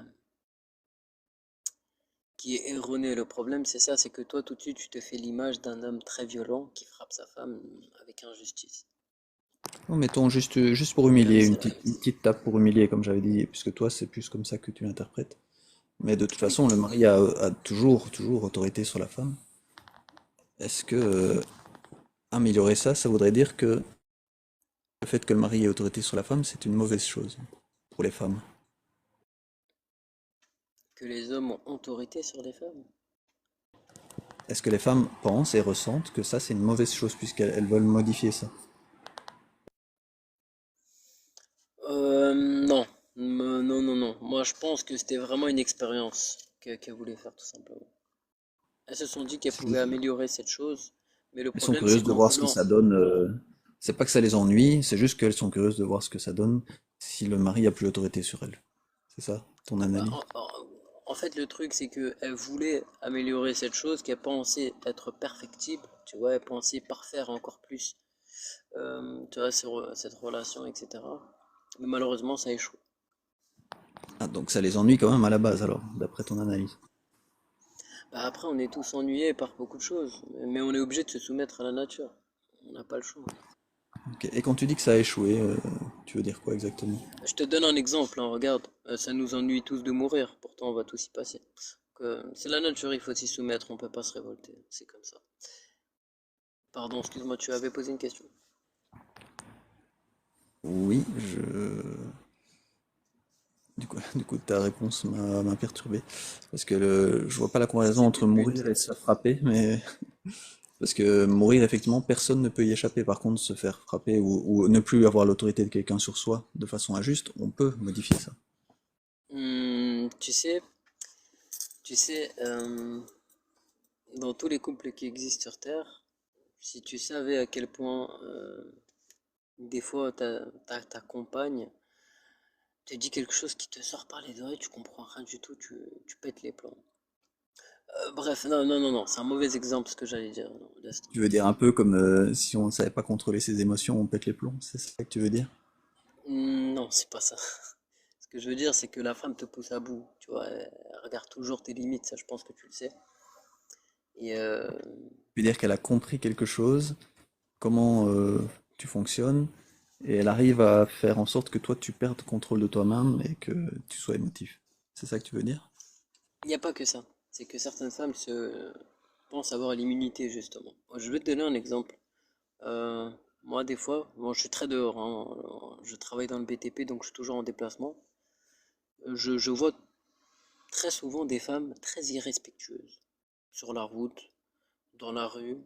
qui est erronée. Le problème, c'est ça, c'est que toi, tout de suite, tu te fais l'image d'un homme très violent qui frappe sa femme avec injustice. Non, mettons juste pour Alors que humilier, c'est la... une petite tape pour humilier, comme j'avais dit, puisque toi, c'est plus comme ça que tu l'interprètes. Mais de toute Oui. façon, le mari a toujours autorité sur la femme. Est-ce que améliorer ça, ça voudrait dire que le fait que le mari ait autorité sur la femme, c'est une mauvaise chose pour les femmes? Que les hommes ont autorité sur les femmes. Est-ce que les femmes pensent et ressentent que ça, c'est une mauvaise chose, puisqu'elles veulent modifier ça? Non. Non, non, non. Moi, je pense que c'était vraiment une expérience qu'elle voulait faire, tout simplement. Elles se sont dit qu'elles C'est pouvaient juste- améliorer cette chose, mais le Elles sont problème, c'est curieuses de qu'en voir ce que voulant... ça donne. C'est pas que ça les ennuie, c'est juste qu'elles sont curieuses de voir ce que ça donne si le mari a plus l'autorité sur elles. C'est ça, ton Bah, analyse? en fait, le truc, c'est qu'elle voulait améliorer cette chose, qu'elle pensait être perfectible, tu vois, elle pensait parfaire encore plus, tu vois, cette relation, etc. Mais malheureusement, ça échoue. Ah, donc ça les ennuie quand même à la base alors, d'après ton analyse. Bah, après, on est tous ennuyés par beaucoup de choses, mais on est obligé de se soumettre à la nature. On n'a pas le choix. Ok. Et quand tu dis que ça a échoué, tu veux dire quoi exactement? Je te donne un exemple, hein, regarde, ça nous ennuie tous de mourir, pourtant on va tous y passer. C'est la nature, il faut s'y soumettre, on peut pas se révolter, c'est comme ça. Pardon, excuse-moi, tu avais posé une question. Oui, du coup, ta réponse m'a perturbé. Parce que je vois pas la comparaison C'était entre le but. mourir et se faire frapper, mais parce que mourir, effectivement, personne ne peut y échapper. Par contre, se faire frapper ou ne plus avoir l'autorité de quelqu'un sur soi de façon injuste, on peut modifier ça. Tu sais, dans tous les couples qui existent sur Terre, si tu savais à quel point des fois ta compagne te dit quelque chose qui te sort par les oreilles, tu comprends rien du tout, tu pètes les plombs. Bref, non, non, non, non, c'est un mauvais exemple ce que j'allais dire. Non, laisse Tu tomber. veux dire un peu comme si on ne savait pas contrôler ses émotions, on pète les plombs, c'est ça que tu veux dire? Non, c'est pas ça. Ce que je veux dire, c'est que la femme te pousse à bout. Tu vois, elle regarde toujours tes limites, ça je pense que tu le sais. Et Tu veux dire qu'elle a compris quelque chose, comment tu fonctionnes, et elle arrive à faire en sorte que toi tu perdes le contrôle de toi-même et que tu sois émotif. C'est ça que tu veux dire? il n'y a pas que ça. C'est que certaines femmes se pensent avoir l'immunité, justement. Moi, je vais te donner un exemple. Euh, Moi, des fois, bon, je suis très dehors, hein. Je travaille dans le BTP, donc je suis toujours en déplacement. Je vois très souvent des femmes très irrespectueuses sur la route, dans la rue,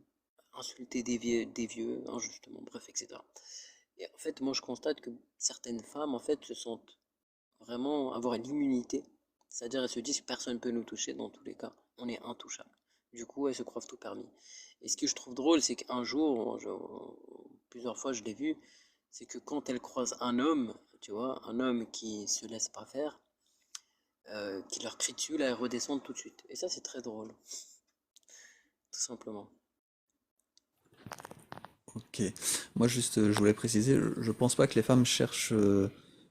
insulter des vieux, injustement, bref, etc. Et en fait, moi, je constate que certaines femmes, en fait, se sentent vraiment avoir l'immunité, c'est-à-dire elles se disent que personne ne peut nous toucher dans tous les cas, on est intouchable. Du coup, elles se croient tout permis. Et ce que je trouve drôle, c'est qu'un jour, plusieurs fois je l'ai vu, c'est que quand elles croisent un homme, tu vois, un homme qui se laisse pas faire, qui leur crie dessus, là, elles redescendent tout de suite. Et ça, c'est très drôle, tout simplement. Ok. Moi juste, je voulais préciser, je pense pas que les femmes cherchent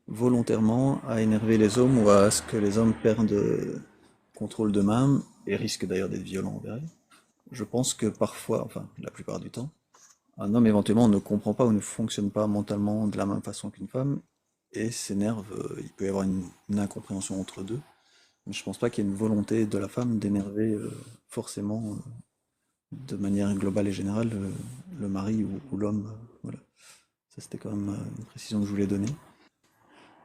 volontairement à énerver les hommes ou à ce que les hommes perdent contrôle d'eux-mêmes et risquent d'ailleurs d'être violents envers elles. Je pense que parfois, enfin la plupart du temps, un homme éventuellement ne comprend pas ou ne fonctionne pas mentalement de la même façon qu'une femme et s'énerve, il peut y avoir une incompréhension entre deux, mais je pense pas qu'il y ait une volonté de la femme d'énerver forcément de manière globale et générale le mari ou l'homme. Voilà. Ça c'était quand même une précision que je voulais donner.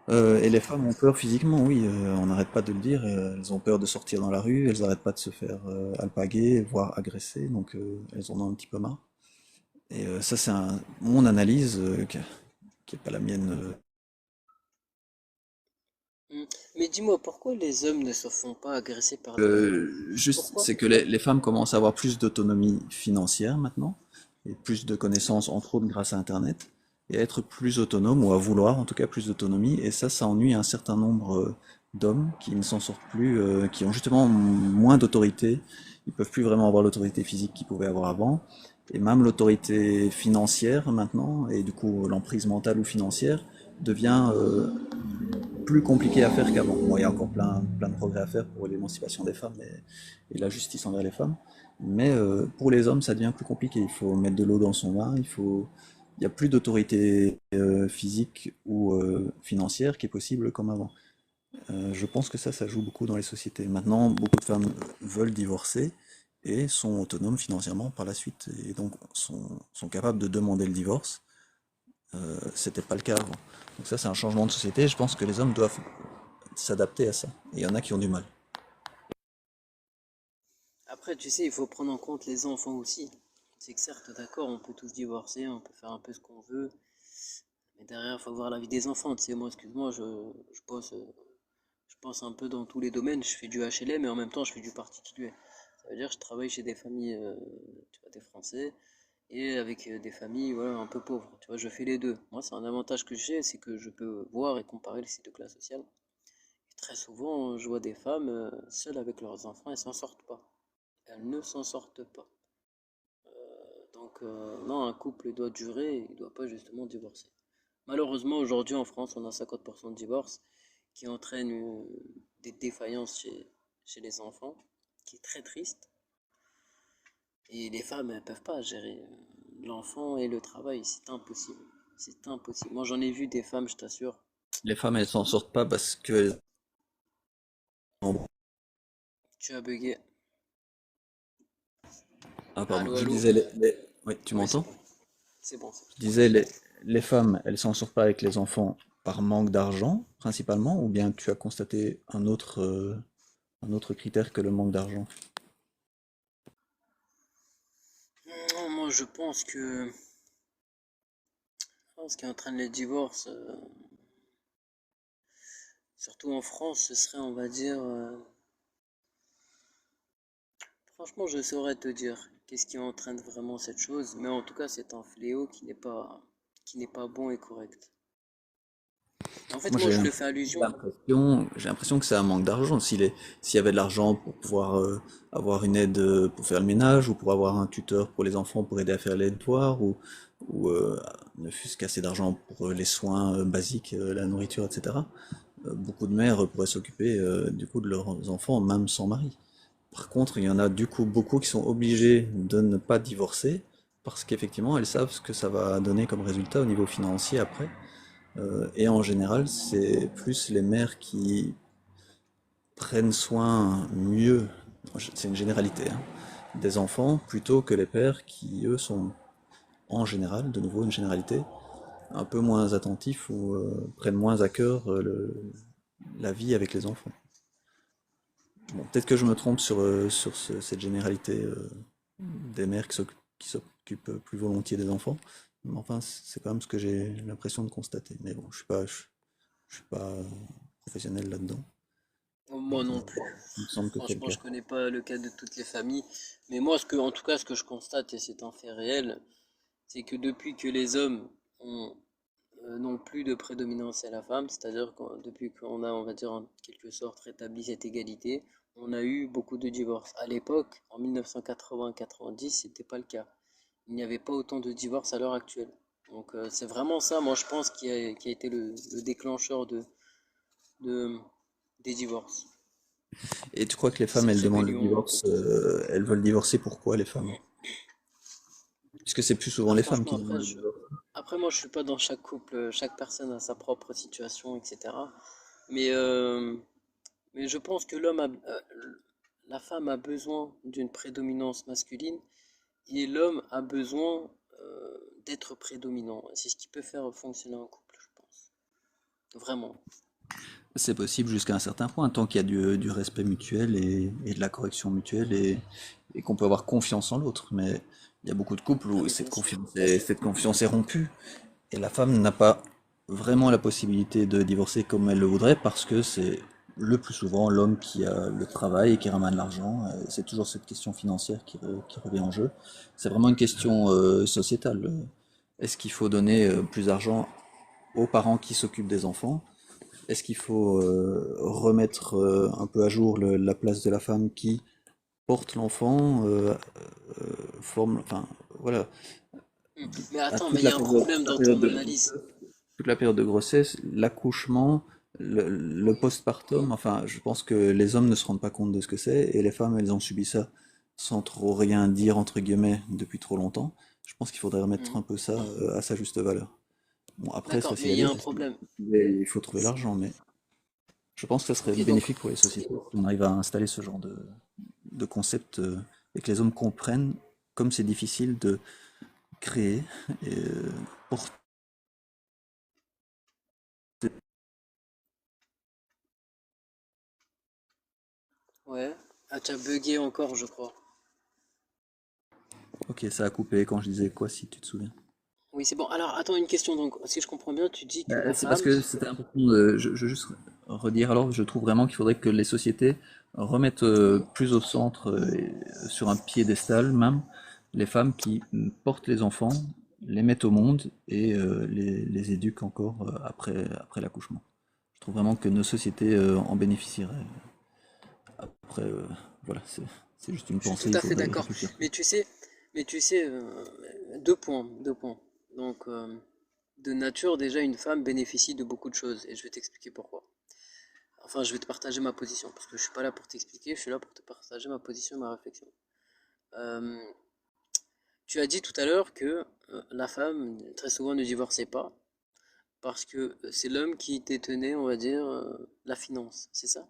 Et les femmes ont peur physiquement, oui, on n'arrête pas de le dire, elles ont peur de sortir dans la rue, elles n'arrêtent pas de se faire alpaguer, voire agresser, donc elles en ont un petit peu marre. Et ça, c'est mon analyse, qui est pas la mienne. Hmm. Mais dis-moi, pourquoi les hommes ne se font pas agresser par les femmes? Juste, Pourquoi? c'est que les femmes commencent à avoir plus d'autonomie financière maintenant, et plus de connaissances, entre autres grâce à Internet, et à être plus autonomes, ou à vouloir en tout cas plus d'autonomie, et ça ennuie un certain nombre d'hommes qui ne s'en sortent plus, qui ont justement moins d'autorité, ils peuvent plus vraiment avoir l'autorité physique qu'ils pouvaient avoir avant, et même l'autorité financière maintenant, et du coup l'emprise mentale ou financière, devient plus compliqué à faire qu'avant. Bon, il y a encore plein de progrès à faire pour l'émancipation des femmes et la justice envers les femmes. Mais pour les hommes, ça devient plus compliqué. Il faut mettre de l'eau dans son vin, il n'y a plus d'autorité physique ou financière qui est possible comme avant. Je pense que ça joue beaucoup dans les sociétés. Maintenant, beaucoup de femmes veulent divorcer et sont autonomes financièrement par la suite et donc sont capables de demander le divorce. C'était pas le cas avant. Donc ça, c'est un changement de société. Je pense que les hommes doivent s'adapter à ça. Et il y en a qui ont du mal. Après, tu sais, il faut prendre en compte les enfants aussi. C'est que certes, d'accord, on peut tous divorcer, on peut faire un peu ce qu'on veut, mais derrière, il faut voir la vie des enfants. Tu sais, moi, excuse-moi, je bosse, je pense un peu dans tous les domaines. Je fais du HLM, mais en même temps, je fais du particulier. Ça veut dire que je travaille chez des familles, tu vois, des Français, et avec des familles, voilà, un peu pauvres. Tu vois, je fais les deux. Moi, c'est un avantage que j'ai, c'est que je peux voir et comparer ces deux classes sociales. Et très souvent, je vois des femmes seules avec leurs enfants, elles s'en sortent pas. Elles ne s'en sortent pas. Donc, non, un couple doit durer, il ne doit pas justement divorcer. Malheureusement, aujourd'hui en France, on a 50% de divorces qui entraînent des défaillances chez les enfants, qui est très triste. Et les femmes, elles peuvent pas gérer l'enfant et le travail, c'est impossible. C'est impossible. Moi, j'en ai vu des femmes, je t'assure. Les femmes, elles s'en sortent pas parce que... Tu as bugué. Ah pardon, Allô, je allô? disais Oui, tu Oui, c'est m'entends? bon. C'est bon, c'est bon. Je disais les femmes, elles s'en sortent pas avec les enfants par manque d'argent, principalement, ou bien tu as constaté un autre critère que le manque d'argent? Non, moi, je pense que ce qui entraîne les divorces, surtout en France, ce serait, on va dire, franchement, je saurais te dire qu'est-ce qui entraîne vraiment cette chose, mais en tout cas, c'est un fléau qui n'est pas bon et correct. En fait, Moi, moi, je le fais allusion. j'ai l'impression que c'est un manque d'argent. S'il y avait de l'argent pour pouvoir avoir une aide pour faire le ménage, ou pour avoir un tuteur pour les enfants pour aider à faire les devoirs, ou ne fût-ce qu'assez d'argent pour les soins basiques, la nourriture, etc. Beaucoup de mères pourraient s'occuper du coup de leurs enfants, même sans mari. Par contre, il y en a du coup beaucoup qui sont obligés de ne pas divorcer parce qu'effectivement, elles savent ce que ça va donner comme résultat au niveau financier après. Et en général, c'est plus les mères qui prennent soin mieux, c'est une généralité, hein, des enfants plutôt que les pères qui, eux, sont en général, de nouveau une généralité, un peu moins attentifs ou prennent moins à cœur la vie avec les enfants. Bon, peut-être que je me trompe sur cette généralité des mères qui s'occupent plus volontiers des enfants, mais enfin, c'est quand même ce que j'ai l'impression de constater. Mais bon, je suis pas professionnel là-dedans. Moi non plus. Il me semble que c'est le Franchement, cas. je connais pas le cas de toutes les familles. Mais moi, en tout cas, ce que je constate, et c'est un fait réel, c'est que depuis que les hommes n'ont plus de prédominance à la femme, c'est-à-dire depuis qu'on a, on va dire, en quelque sorte rétabli cette égalité, on a eu beaucoup de divorces. À l'époque, en 1980-90, c'était pas le cas. Il n'y avait pas autant de divorces à l'heure actuelle. Donc c'est vraiment ça, moi je pense, qui a été le déclencheur de- des divorces. Et tu crois que les femmes, Cette elles demandent le rébellion un peu. divorce, elles veulent divorcer pourquoi les femmes? Puisque c'est plus souvent Ah, les femmes franchement, qui demandent le divorce. moi je suis pas dans chaque couple, chaque personne a sa propre situation, etc. Mais, mais je pense que la femme a besoin d'une prédominance masculine et l'homme a besoin d'être prédominant. C'est ce qui peut faire fonctionner un couple, je pense. Vraiment. C'est possible jusqu'à un certain point, tant qu'il y a du respect mutuel et de la correction mutuelle et qu'on peut avoir confiance en l'autre. Mais il y a beaucoup de couples Ah, où mais bien sûr. cette confiance est rompue et la femme n'a pas vraiment la possibilité de divorcer comme elle le voudrait parce que c'est le plus souvent l'homme qui a le travail et qui ramène l'argent. C'est toujours cette question financière qui revient en jeu. C'est vraiment une question sociétale. Est-ce qu'il faut donner plus d'argent aux parents qui s'occupent des enfants? Est-ce qu'il faut remettre un peu à jour la place de la femme qui porte l'enfant, enfin voilà, Mais à attends, mais il y a un problème dans ton analyse. toute la période de grossesse, l'accouchement, le postpartum, enfin je pense que les hommes ne se rendent pas compte de ce que c'est et les femmes elles ont subi ça sans trop rien dire entre guillemets depuis trop longtemps. Je pense qu'il faudrait remettre un Mhm. peu ça à sa juste valeur. Bon après c'est D'accord, facile mais à il y a dire un parce qu'il problème. il faut trouver l'argent, mais je pense que ça serait Ok, donc, bénéfique pour les sociétés si on arrive à installer ce genre de concept et que les hommes comprennent comme c'est difficile de créer et, pour ouais. Ah, tu as bugué encore, je crois. ok, ça a coupé quand je disais quoi, si tu te souviens. Oui, c'est bon. Alors, attends, une question. Donc, si je comprends bien, tu dis que la C'est parce femme. que c'était important je veux juste redire alors, je trouve vraiment qu'il faudrait que les sociétés remettent plus au centre, sur un piédestal même, les femmes qui portent les enfants, les mettent au monde et les éduquent encore après l'accouchement. Je trouve vraiment que nos sociétés en bénéficieraient. Après, voilà, c'est juste une Je suis tout pensée, il à fait faudrait y d'accord. réfléchir. Mais tu sais, deux points, deux points. Donc, de nature, déjà, une femme bénéficie de beaucoup de choses. Et je vais t'expliquer pourquoi. Enfin, je vais te partager ma position. Parce que je suis pas là pour t'expliquer, je suis là pour te partager ma position et ma réflexion. Euh, Tu as dit tout à l'heure que la femme, très souvent, ne divorçait pas. Parce que c'est l'homme qui détenait, on va dire, la finance. C'est ça?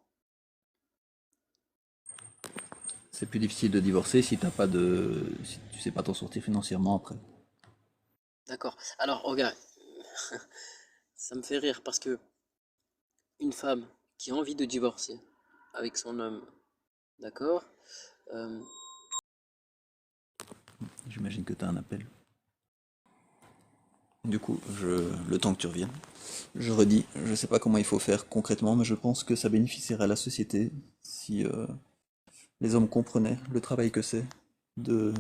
C'est plus difficile de divorcer si tu sais pas t'en sortir financièrement après. D'accord. Alors, regarde, ça me fait rire parce que une femme qui a envie de divorcer avec son homme, d'accord? euh, J'imagine que tu as un appel. Du coup, le temps que tu reviennes, je redis, je sais pas comment il faut faire concrètement, mais je pense que ça bénéficierait à la société si les hommes comprenaient le travail que c'est de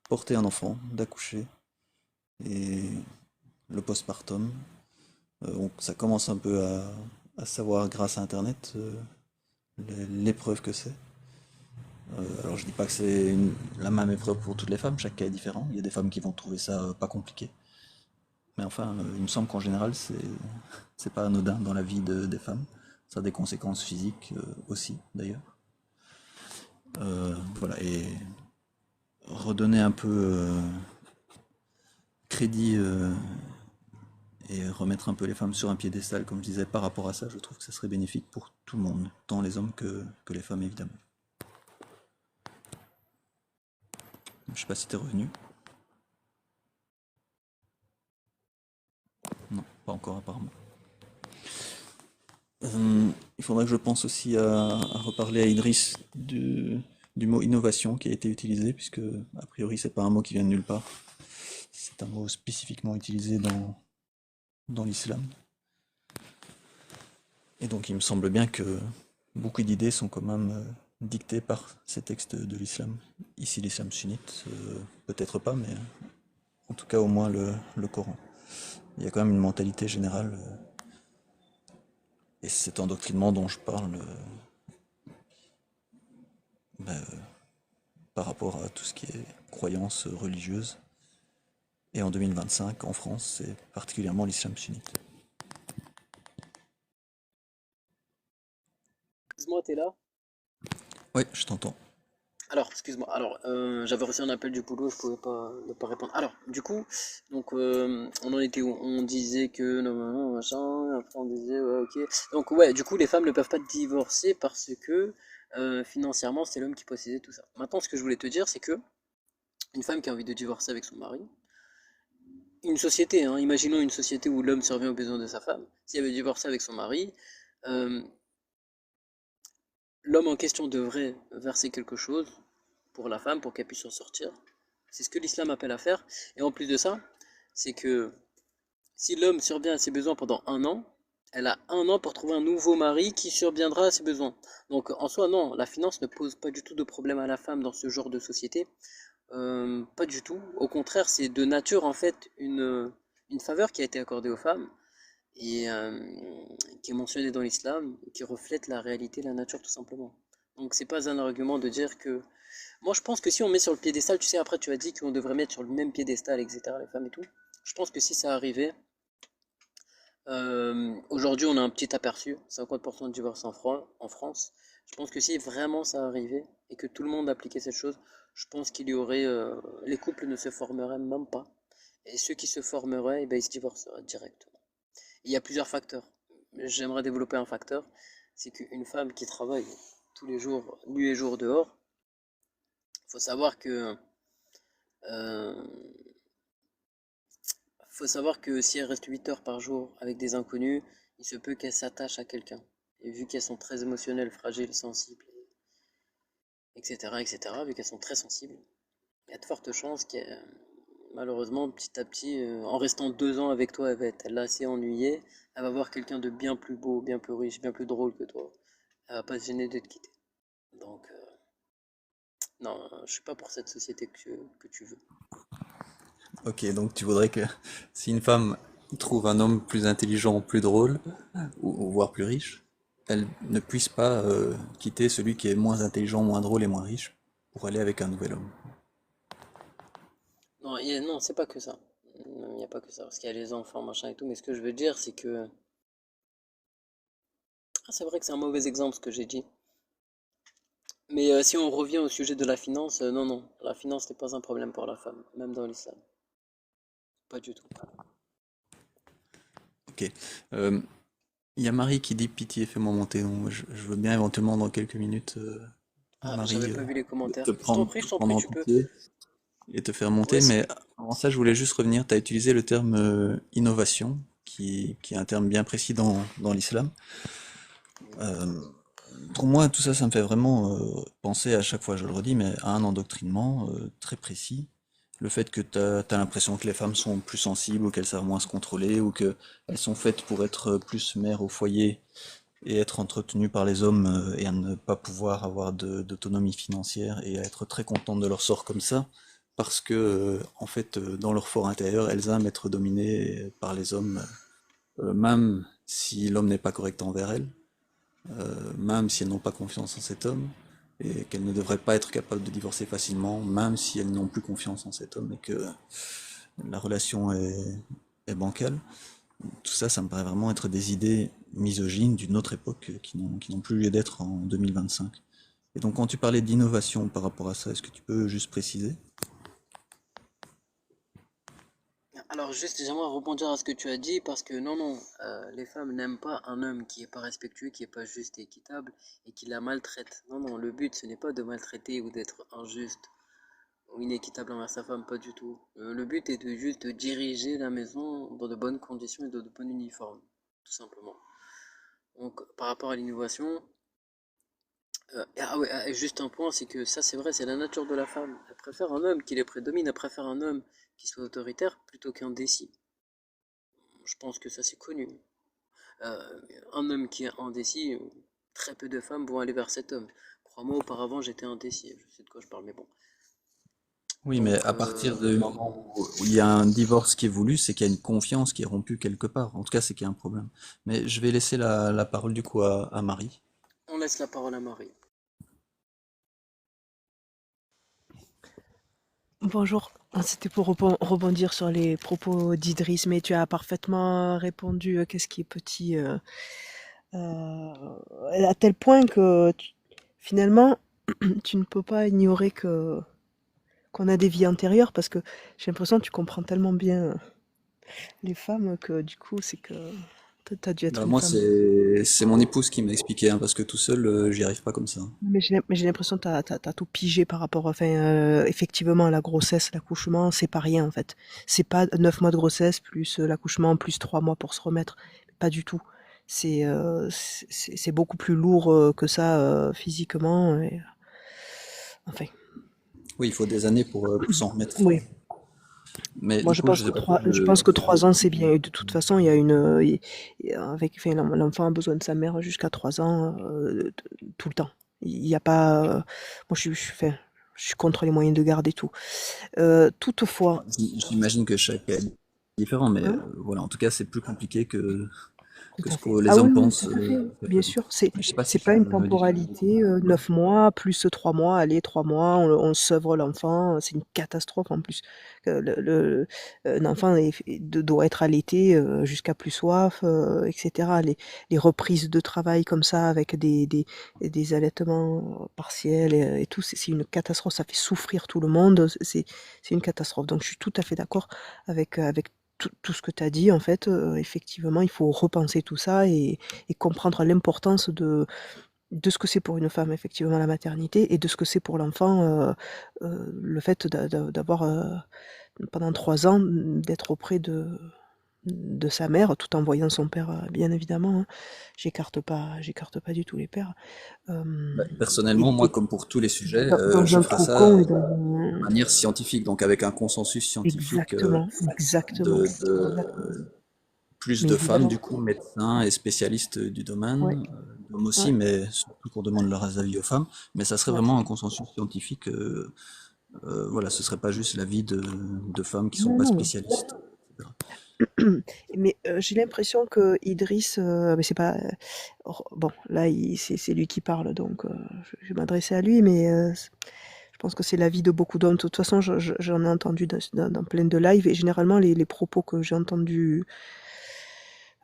porter un enfant, d'accoucher, et le postpartum, Ça commence un peu à savoir grâce à Internet l'épreuve que c'est. Alors je dis pas que c'est la même épreuve pour toutes les femmes, chaque cas est différent. Il y a des femmes qui vont trouver ça pas compliqué. Mais enfin, il me semble qu'en général, c'est pas anodin dans la vie des femmes. Ça a des conséquences physiques aussi, d'ailleurs. Voilà, et redonner un peu crédit et remettre un peu les femmes sur un piédestal, comme je disais, par rapport à ça, je trouve que ça serait bénéfique pour tout le monde, tant les hommes que les femmes, évidemment. Je sais pas si t'es revenu. Non, pas encore apparemment. Il faudrait que je pense aussi à reparler à Idriss du mot innovation qui a été utilisé, puisque a priori c'est pas un mot qui vient de nulle part. C'est un mot spécifiquement utilisé dans l'islam. Et donc il me semble bien que beaucoup d'idées sont quand même dictées par ces textes de l'islam. Ici l'islam sunnite, peut-être pas, mais en tout cas au moins le Coran. Il y a quand même une mentalité générale, et cet endoctrinement dont je parle, ben, par rapport à tout ce qui est croyance religieuse. Et en 2025, en France, c'est particulièrement l'islam sunnite. Excuse-moi, t'es là? Oui, je t'entends. Alors, excuse-moi. Alors, j'avais reçu un appel du boulot, je pouvais pas ne pas répondre. Alors, du coup, donc, on en était où? On disait que non, non, non, machin. Après, on disait ouais, ok. Donc, ouais, du coup, les femmes ne peuvent pas divorcer parce que financièrement, c'est l'homme qui possédait tout ça. Maintenant, ce que je voulais te dire, c'est que une femme qui a envie de divorcer avec son mari, une société, hein, imaginons une société où l'homme survient aux besoins de sa femme. Si elle veut divorcer avec son mari, euh, l'homme en question devrait verser quelque chose pour la femme pour qu'elle puisse en sortir. C'est ce que l'islam appelle à faire. Et en plus de ça, c'est que si l'homme survient à ses besoins pendant un an, elle a un an pour trouver un nouveau mari qui surviendra à ses besoins. Donc en soi, non, la finance ne pose pas du tout de problème à la femme dans ce genre de société. Pas du tout. Au contraire, c'est de nature en fait une faveur qui a été accordée aux femmes et qui est mentionnée dans l'islam, qui reflète la réalité, la nature tout simplement. Donc c'est pas un argument de dire que moi, je pense que si on met sur le piédestal, tu sais, après tu as dit qu'on devrait mettre sur le même piédestal, etc., les femmes et tout. Je pense que si ça arrivait, aujourd'hui on a un petit aperçu, 50% de divorces en France. Je pense que si vraiment ça arrivait et que tout le monde appliquait cette chose, je pense qu'il y aurait, les couples ne se formeraient même pas. Et ceux qui se formeraient, eh ben, ils se divorceraient directement. Il y a plusieurs facteurs. J'aimerais développer un facteur, c'est qu'une femme qui travaille tous les jours, nuit et jour dehors, il faut savoir que euh, faut savoir que si elle reste 8 heures par jour avec des inconnus, il se peut qu'elle s'attache à quelqu'un. Et vu qu'elles sont très émotionnelles, fragiles, sensibles, etc., etc., vu qu'elles sont très sensibles, il y a de fortes chances qu'elle, malheureusement, petit à petit, en restant 2 ans avec toi, elle va être lassée, ennuyée, elle va voir quelqu'un de bien plus beau, bien plus riche, bien plus drôle que toi. Elle va pas se gêner de te quitter. Donc, non, je suis pas pour cette société que tu veux. Ok, donc tu voudrais que si une femme trouve un homme plus intelligent, plus drôle, ou voire plus riche, elle ne puisse pas quitter celui qui est moins intelligent, moins drôle et moins riche pour aller avec un nouvel homme. Non, non, c'est pas que ça. Il n'y a pas que ça, parce qu'il y a les enfants, machin et tout, mais ce que je veux dire, c'est que ah, c'est vrai que c'est un mauvais exemple ce que j'ai dit. Mais si on revient au sujet de la finance, non, non, la finance n'est pas un problème pour la femme, même dans l'islam. Pas du tout. Ok. Euh, Il y a Marie qui dit pitié, fais-moi monter. Donc je veux bien éventuellement dans quelques minutes, Ah, j'avais Marie, pas vu les te commentaires. prendre, te Je t'en prendre prie, en tu peux. pitié et te faire monter. Ouais, Mais avant ça, je voulais juste revenir. Tu as utilisé le terme innovation, qui est un terme bien précis dans l'islam. Euh, pour moi, tout ça, ça me fait vraiment penser à chaque fois, je le redis, mais à un endoctrinement très précis. Le fait que tu as l'impression que les femmes sont plus sensibles ou qu'elles savent moins se contrôler ou qu'elles sont faites pour être plus mères au foyer et être entretenues par les hommes et à ne pas pouvoir avoir d'autonomie financière et à être très contentes de leur sort comme ça parce que en fait dans leur fort intérieur elles aiment être dominées par les hommes même si l'homme n'est pas correct envers elles, même si elles n'ont pas confiance en cet homme, et qu'elles ne devraient pas être capables de divorcer facilement, même si elles n'ont plus confiance en cet homme et que la relation est bancale. Tout ça, ça me paraît vraiment être des idées misogynes d'une autre époque qui n'ont plus lieu d'être en 2025. Et donc, quand tu parlais d'innovation par rapport à ça, est-ce que tu peux juste préciser? Alors juste, j'aimerais rebondir à ce que tu as dit parce que non, non, les femmes n'aiment pas un homme qui est pas respectueux, qui est pas juste et équitable et qui la maltraite. Non, non, le but ce n'est pas de maltraiter ou d'être injuste ou inéquitable envers sa femme, pas du tout. Le but est de juste de diriger la maison dans de bonnes conditions et de bonnes uniformes, tout simplement. Donc par rapport à l'innovation, ah ouais, juste un point, c'est que ça c'est vrai, c'est la nature de la femme. Elle préfère un homme qui les prédomine, elle préfère un homme qui soit autoritaire plutôt qu'indécis. Je pense que ça c'est connu. Un homme qui est indécis, très peu de femmes vont aller vers cet homme. Crois-moi, auparavant j'étais indécis, je sais de quoi je parle, mais bon. Oui, mais Donc, à partir du moment où il y a un divorce qui est voulu, c'est qu'il y a une confiance qui est rompue quelque part. En tout cas, c'est qu'il y a un problème. Mais je vais laisser la parole du coup à Marie. on laisse la parole à Marie. Bonjour. C'était pour rebondir sur les propos d'Idriss, mais tu as parfaitement répondu. Qu'est-ce qui est petit à tel point que finalement, tu ne peux pas ignorer que qu'on a des vies antérieures parce que j'ai l'impression que tu comprends tellement bien les femmes que du coup, c'est que t'as dû être Bah, une moi, femme. c'est mon épouse qui m'a expliqué, hein, parce que tout seul, j'y arrive pas comme ça. Mais j'ai l'impression que t'as tout pigé par rapport, enfin, effectivement, la grossesse, l'accouchement, c'est pas rien en fait. C'est pas 9 mois de grossesse plus l'accouchement plus 3 mois pour se remettre. Pas du tout. C'est beaucoup plus lourd que ça physiquement. Enfin, Oui, il faut des années pour s'en remettre. oui. Mais Moi, du coup, je sais pas toi, je pense que 3 ans, c'est bien. Et de toute façon, il y a avec, enfin, l'enfant a besoin de sa mère jusqu'à 3 ans, tout le temps. Il n'y a pas, moi, enfin, je suis contre les moyens de garde et tout. Toutefois, j'imagine que chaque cas est différent, mais hein, voilà, en tout cas, c'est plus compliqué tout que à ce fait. que les Ah hommes oui, oui, pensent. tout à fait. Bien sûr, Mais je sais pas si c'est tu pas une peux me dire. temporalité, 9 mois plus 3 mois, allez 3 mois, on sevre l'enfant, c'est une catastrophe en plus. Un enfant doit être allaité jusqu'à plus soif, etc. Les reprises de travail comme ça avec des allaitements partiels et tout, c'est une catastrophe, ça fait souffrir tout le monde, c'est une catastrophe. Donc je suis tout à fait d'accord avec tout ce que tu as dit, en fait, effectivement, il faut repenser tout ça et comprendre l'importance de ce que c'est pour une femme, effectivement, la maternité et de ce que c'est pour l'enfant, le fait d'avoir, pendant 3 ans, d'être auprès de sa mère, tout en voyant son père, bien évidemment, hein. J'écarte pas du tout les pères. Bah, Hem personnellement, moi, et comme pour tous les sujets, dans je un ferai trou ça con et dans de un manière scientifique, donc avec un consensus scientifique exactement, exactement, exactement. plus Mais de femmes, évidemment, du coup, médecins et spécialistes du ouais, domaine, d'hommes aussi, ouais, mais surtout qu'on demande leurs avis aux femmes. Mais ça serait ouais. vraiment un consensus scientifique. Voilà, ce serait pas juste l'avis de femmes qui sont Non, pas non. spécialistes, etc. Mais j'ai l'impression que Idriss, mais c'est pas, bon, là, c'est lui qui parle, donc je vais m'adresser à lui, mais je pense que c'est l'avis de beaucoup d'hommes. De toute façon, j'en ai entendu dans plein de lives, et généralement, les propos que j'ai entendus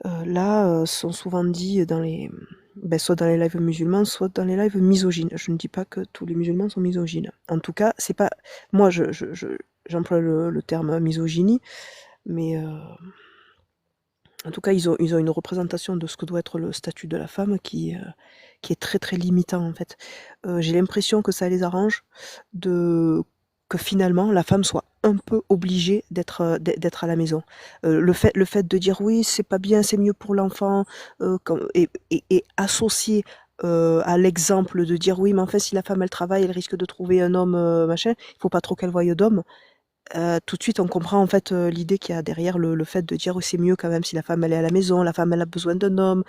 là sont souvent dits ben, soit dans les lives musulmans, soit dans les lives misogynes. Je ne dis pas que tous les musulmans sont misogynes. En tout cas, c'est pas. Moi, j'emploie le terme misogynie, mais en tout cas, ils ont une représentation de ce que doit être le statut de la femme qui est très très limitant en fait. J'ai l'impression que ça les arrange de que finalement la femme soit un peu obligée d'être à la maison. Le fait de dire oui, c'est pas bien, c'est mieux pour l'enfant, et associé à l'exemple de dire oui, mais en fait, si la femme elle travaille, elle risque de trouver un homme, machin, il faut pas trop qu'elle voie d'homme. Tout de suite, on comprend en fait l'idée qu'il y a derrière le fait de dire: «Oui, c'est mieux quand même si la femme elle est à la maison, la femme elle a besoin d'un homme,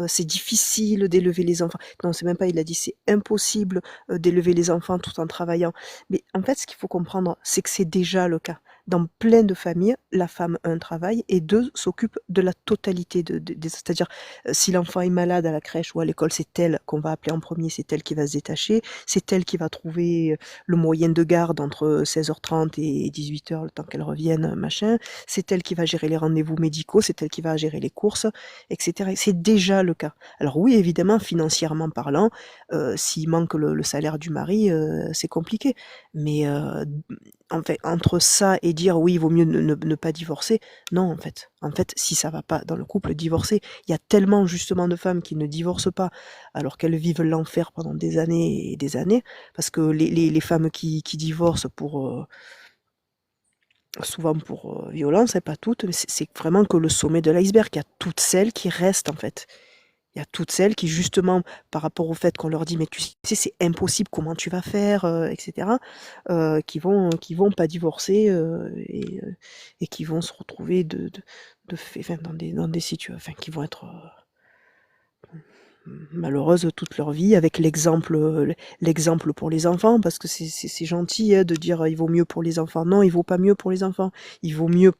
c'est difficile d'élever les enfants». Non, c'est même pas il a dit: «C'est impossible, d'élever les enfants tout en travaillant». Mais en fait, ce qu'il faut comprendre, c'est que c'est déjà le cas. dans plein de familles, la femme a un travail et deux, s'occupe de la totalité c'est-à-dire, si l'enfant est malade à la crèche ou à l'école, c'est elle qu'on va appeler en premier, c'est elle qui va se détacher, c'est elle qui va trouver le moyen de garde entre 16h30 et 18h, le temps qu'elle revienne, machin. C'est elle qui va gérer les rendez-vous médicaux, c'est elle qui va gérer les courses, etc. C'est déjà le cas. Alors oui, évidemment, financièrement parlant, s'il manque le salaire du mari, c'est compliqué. Mais en fait, entre ça et dire oui, il vaut mieux ne pas divorcer, non, en fait. En fait, si ça va pas dans le couple, divorcer. Il y a tellement justement de femmes qui ne divorcent pas alors qu'elles vivent l'enfer pendant des années et des années, parce que les femmes qui divorcent souvent pour violence, et pas toutes, mais c'est vraiment que le sommet de l'iceberg. Il y a toutes celles qui restent en fait. Il y a toutes celles qui justement, par rapport au fait qu'on leur dit mais tu sais c'est impossible, comment tu vas faire, etc. Qui vont pas divorcer et qui vont se retrouver enfin, dans des situations, enfin qui vont être malheureuses toute leur vie, avec l'exemple pour les enfants, parce que c'est gentil de dire il vaut mieux pour les enfants. Non, il vaut pas mieux pour les enfants. Il vaut mieux,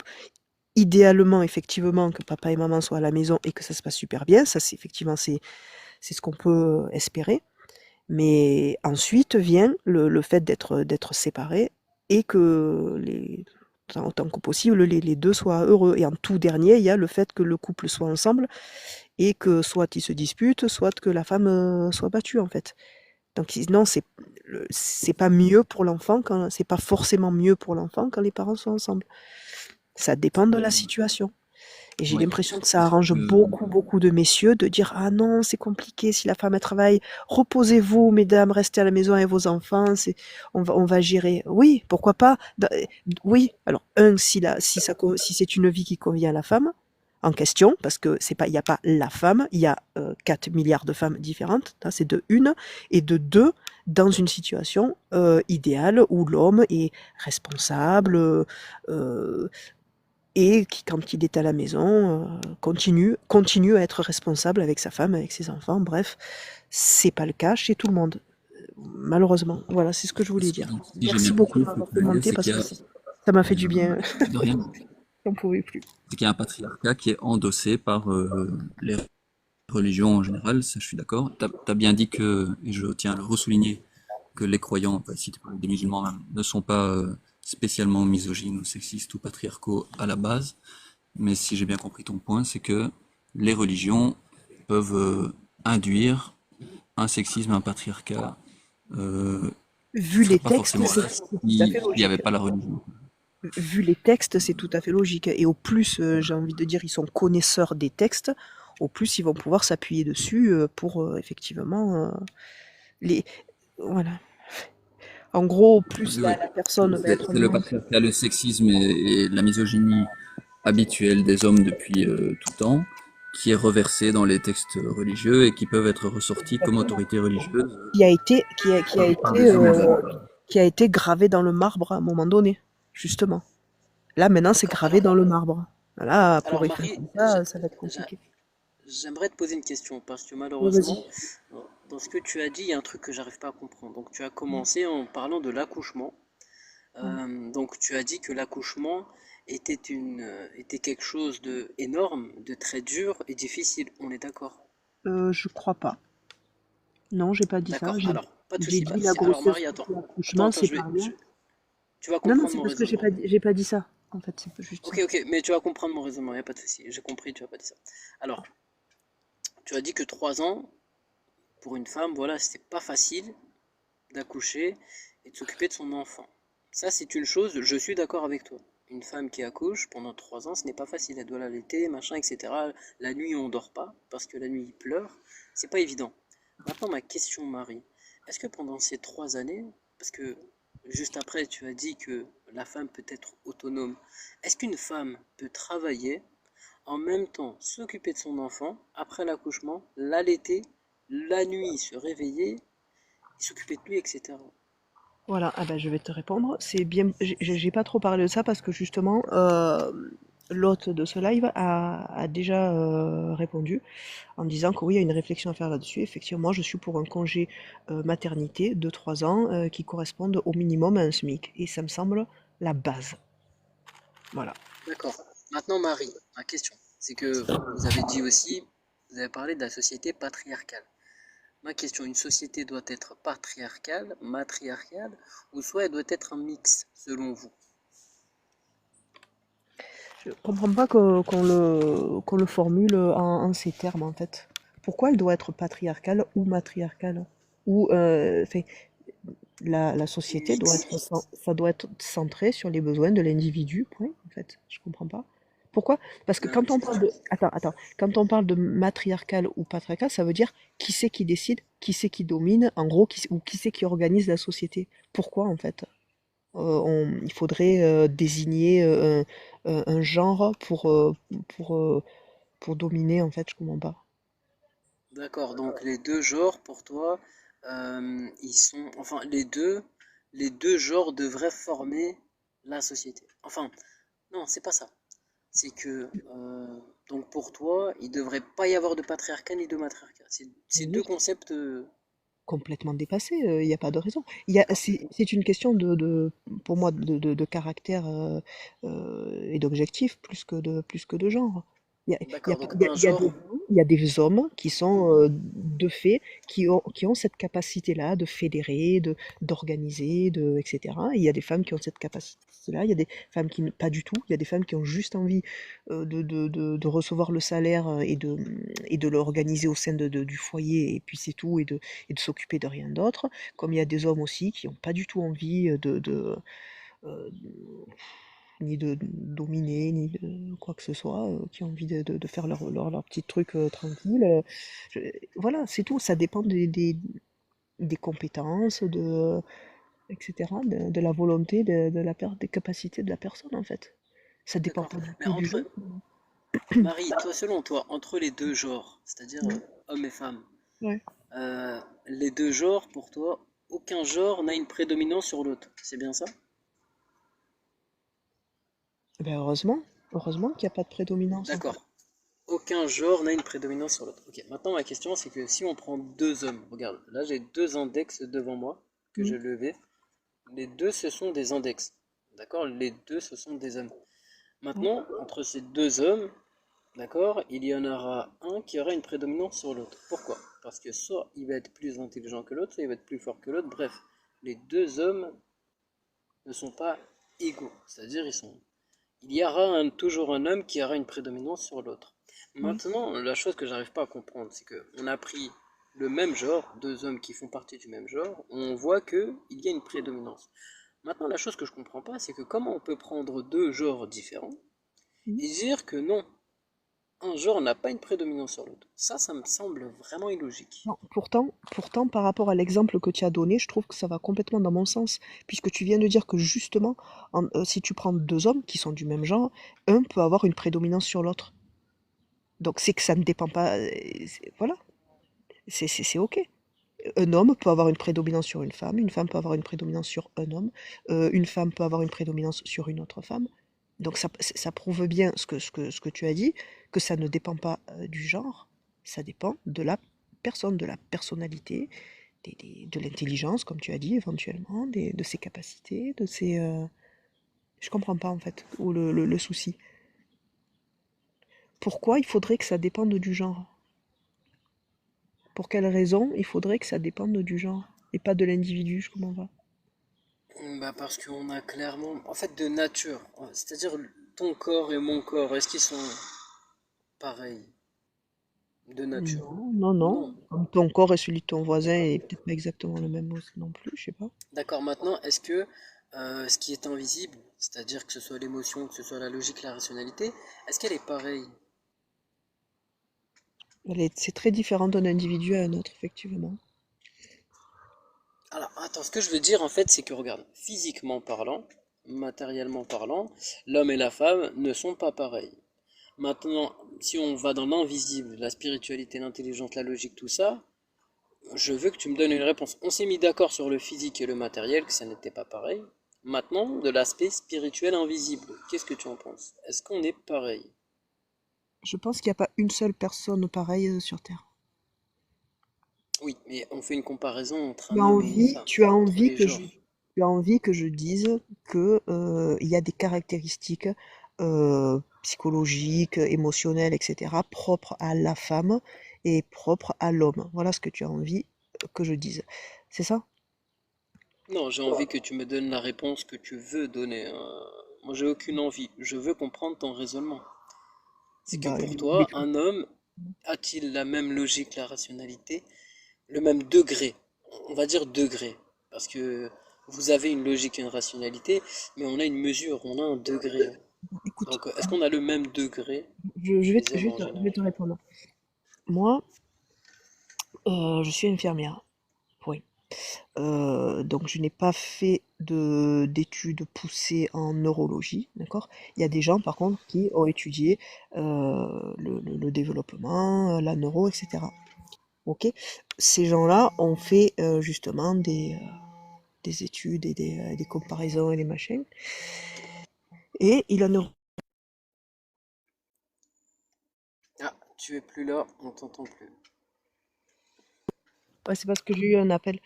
idéalement, effectivement, que papa et maman soient à la maison et que ça se passe super bien. Ça, c'est effectivement, c'est ce qu'on peut espérer. Mais ensuite vient le fait d'être séparés et que autant que possible, les deux soient heureux. Et en tout dernier, il y a le fait que le couple soit ensemble et que soit ils se disputent, soit que la femme soit battue, en fait. Donc non, c'est pas mieux pour l'enfant c'est pas forcément mieux pour l'enfant quand les parents sont ensemble. Ça dépend de la situation. Et j'ai Ouais. l'impression que ça arrange beaucoup de messieurs de dire ah non, c'est compliqué si la femme elle travaille, reposez-vous mesdames, restez à la maison avec vos enfants, on va gérer. Oui, pourquoi pas. Oui, alors si c'est une vie qui convient à la femme en question, parce que il y a pas la femme, il y a 4 milliards de femmes différentes, c'est de une, et de deux, dans une situation idéale où l'homme est responsable, et qui, quand il est à la maison, continue à être responsable avec sa femme, avec ses enfants. Bref, c'est pas le cas chez tout le monde, malheureusement. Voilà, c'est ce que je voulais dire. Donc, si j'ai Merci bien beaucoup compris, de ce que m'avoir tu veux dire, commenté c'est parce qu'il y que a, ça m'a fait du bien. de rien, J'en pouvais plus. c'est qu'il y a un patriarcat qui est endossé par les religions en général, ça je suis d'accord. T'as bien dit que, et je tiens à le ressouligner, que les croyants, enfin, si tu parles des musulmans même, ne sont pas spécialement misogynes ou sexistes ou patriarcaux à la base. Mais si j'ai bien compris ton point, c'est que les religions peuvent induire un sexisme, un patriarcat, qui Vu serait les pas textes, forcément c'est là tout à fait s'il n'y avait logique. pas la religion. Vu les textes, c'est tout à fait logique. Et au plus, j'ai envie de dire, ils sont connaisseurs des textes, au plus ils vont pouvoir s'appuyer dessus pour effectivement les. Voilà. En gros, au plus Oui, oui. la personne va être C'est le moins. patriarcat, le sexisme et la misogynie habituelle des hommes depuis tout temps, qui est reversée dans les textes religieux et qui peuvent être ressortis comme Exactement. autorité religieuse Qui a par été, des hommes musulmans. qui a été gravé dans le marbre à un moment donné, justement. Là, maintenant, c'est D'accord. gravé dans le marbre. Là, pour Alors écrire Marie, comme ça va être compliqué. j'aimerais te poser une question parce que Ouais, malheureusement, vas-y. dans ce que tu as dit, il y a un truc que j'arrive pas à comprendre. Donc tu as commencé en parlant de l'accouchement. Donc tu as dit que l'accouchement était quelque chose de énorme, de très dur et difficile. On est d'accord? Je crois pas. Non, j'ai pas dit ça. D'accord. Alors, pas de J'ai souci, pas dit de la souci. Alors grossesse Marie, plus attends, attends, l'accouchement, attends, c'est pas rien. tu vas Non, non, comprendre c'est mon parce que raisonnement. j'ai pas dit ça. En fait, c'est juste ça. Ok, ok, mais tu vas comprendre mon raisonnement, il n'y a pas de souci. J'ai compris, tu vas pas dit ça. Alors, tu as dit que 3 ans, pour une femme, voilà, c'était pas facile d'accoucher et de s'occuper de son enfant. Ça, c'est une chose, je suis d'accord avec toi. Une femme qui accouche pendant 3 ans, ce n'est pas facile. Elle doit l'allaiter, machin, etc. La nuit, on dort pas parce que la nuit, il pleure. C'est pas évident. Maintenant, ma question, Marie, est-ce que pendant ces 3 années, parce que juste après, tu as dit que la femme peut être autonome, est-ce qu'une femme peut travailler en même temps s'occuper de son enfant après l'accouchement, l'allaiter, la nuit se réveiller et s'occuper de lui, etc. Voilà, ah ben, je vais te répondre. C'est bien, j'ai pas trop parlé de ça parce que justement, l'hôte de ce live a déjà répondu en disant que oui, il y a une réflexion à faire là-dessus. Effectivement, moi, je suis pour un congé maternité de 3 ans qui corresponde au minimum à un SMIC. Et ça me semble la base. Voilà. D'accord. Maintenant, Marie, ma question, c'est que vous avez dit aussi, vous avez parlé de la société patriarcale. Ma question, une société doit être patriarcale, matriarcale, ou soit elle doit être un mix, selon vous? Je comprends pas qu'on le formule en ces termes, en fait. Pourquoi elle doit être patriarcale ou matriarcale? Ou, enfin, la société doit Mix. être, ça doit être centré sur les besoins de l'individu, point, en fait. Je comprends pas. Pourquoi? Parce que Non, mais quand on c'est parle de, attends, quand on parle de matriarcal ou patriarcal, ça veut dire qui c'est qui décide, qui c'est qui domine, en gros, ou qui c'est qui organise la société. Pourquoi, en fait? Il faudrait désigner un genre pour, euh, pour dominer, en fait, je comprends pas. d'accord. Donc les deux genres, pour toi, ils sont, enfin, les deux genres devraient former la société. Enfin, non, c'est pas ça. C'est que, donc pour toi, il devrait pas y avoir de patriarcat ni de matriarcat. C'est deux Oui, concepts. complètement dépassé, il y a pas de raison. D'accord. C'est une question pour moi, de caractère et d'objectif plus que de genre. D'accord. Donc un genre. Il y a des hommes qui sont de fait, qui ont cette capacité-là de fédérer, d'organiser, etc. Et il y a des femmes qui ont cette capacité-là, il y a des femmes qui, pas du tout, il y a des femmes qui ont juste envie de recevoir le salaire et de l'organiser au sein du foyer, et puis c'est tout, et de s'occuper de rien d'autre, comme il y a des hommes aussi qui n'ont pas du tout envie euh, ni de dominer, ni de quoi que ce soit, qui ont envie de faire leur petit truc tranquille. Je- voilà, c'est tout, ça dépend des compétences, etc., de la volonté, des capacités de la personne en fait. Ça dépend D'accord. pas du Mais tout du entre genre. Marie, toi, selon toi, entre les deux genres, c'est-à-dire Mm. hommes et femmes, Ouais. les deux genres, pour toi, aucun genre n'a une prédominance sur l'autre. C'est bien ça? Ben heureusement qu'il n'y a pas de prédominance en fait. D'accord. Aucun genre n'a une prédominance sur l'autre. Ok, maintenant ma question c'est que si on prend deux hommes, regarde, là j'ai deux index devant moi que Mm. j'ai levés. Les deux ce sont des index. D'accord? Les deux ce sont des hommes. Ouais. Maintenant, entre ces deux hommes, d'accord, il y en aura un qui aura une prédominance sur l'autre. Pourquoi? Parce que soit il va être plus intelligent que l'autre, soit il va être plus fort que l'autre. Bref, les deux hommes ne sont pas égaux. C'est-à-dire il y aura toujours un homme qui aura une prédominance sur l'autre. Ouais. Maintenant, la chose que j'arrive pas à comprendre, c'est qu'on a pris le même genre, deux hommes qui font partie du même genre, on voit qu'il y a une prédominance. Maintenant, la chose que je comprends pas, c'est que comment on peut prendre deux genres différents Mm. et dire que non, un genre n'a pas une prédominance sur l'autre. Ça me semble vraiment illogique. Non, pourtant, par rapport à l'exemple que tu as donné, je trouve que ça va complètement dans mon sens, puisque tu viens de dire que justement, si tu prends deux hommes qui sont du même genre, un peut avoir une prédominance sur l'autre. Donc c'est que ça ne dépend pas. Voilà, c'est ok. Un homme peut avoir une prédominance sur une femme peut avoir une prédominance sur un homme, une femme peut avoir une prédominance sur une autre femme. Donc ça prouve bien ce que tu as dit, que ça ne dépend pas du genre, ça dépend de la personne, de la personnalité, de l'intelligence, comme tu as dit, éventuellement, de ses capacités, de ses... Je comprends pas en fait, où le souci. Pourquoi il faudrait que ça dépende du genre? Pour quelle raison il faudrait que ça dépende du genre et pas de l'individu, je comprends pas. Bah parce qu'on a clairement, en fait, de nature, c'est-à-dire ton corps et mon corps, est-ce qu'ils sont pareils de nature? Non, non, non. Non. Comme ton corps et celui de ton voisin D'accord. est peut-être pas exactement le même aussi non plus, je sais pas. D'accord. Maintenant, est-ce que ce qui est invisible, c'est-à-dire que ce soit l'émotion, que ce soit la logique, la rationalité, est-ce qu'elle est pareille? C'est très différent d'un individu à un autre, effectivement. Alors, attends, ce que je veux dire en fait, c'est que regarde, physiquement parlant, matériellement parlant, l'homme et la femme ne sont pas pareils. Maintenant, si on va dans l'invisible, la spiritualité, l'intelligence, la logique, tout ça, je veux que tu me donnes une réponse. On s'est mis d'accord sur le physique et le matériel, que ça n'était pas pareil. Maintenant, de l'aspect spirituel invisible, qu'est-ce que tu en penses? Est-ce qu'on est pareil? Je pense qu'il n'y a pas une seule personne pareille sur Terre. Oui, mais on fait une comparaison entre Tu un as homme et une envie, femme, tu as entre envie les que genres. je, tu as envie que je dise que il y a des caractéristiques psychologiques, émotionnels, etc., propres à la femme et propres à l'homme. Voilà ce que tu as envie que je dise. C'est ça? Non, j'ai envie que tu me donnes la réponse que tu veux donner. Moi, j'ai aucune envie. Je veux comprendre ton raisonnement. C'est que Bah, pour mais toi, un homme a-t-il la même logique, la rationalité, le même degré? On va dire degré. Parce que vous avez une logique et une rationalité, mais on a une mesure, on a un degré. écoute, Donc, est-ce qu'on a le même degré je vais des hommes en je vais général? te répondre. Moi, je suis infirmière. Point. Donc je n'ai pas fait d'études poussées en neurologie, d'accord? Il y a des gens par contre qui ont étudié le développement, la neuro, etc. Ok? Ces gens-là ont fait justement des études et des comparaisons et des machins. Et il en a... Ah, tu es plus là, on t'entend plus. Ouais, c'est parce que j'ai eu un appel.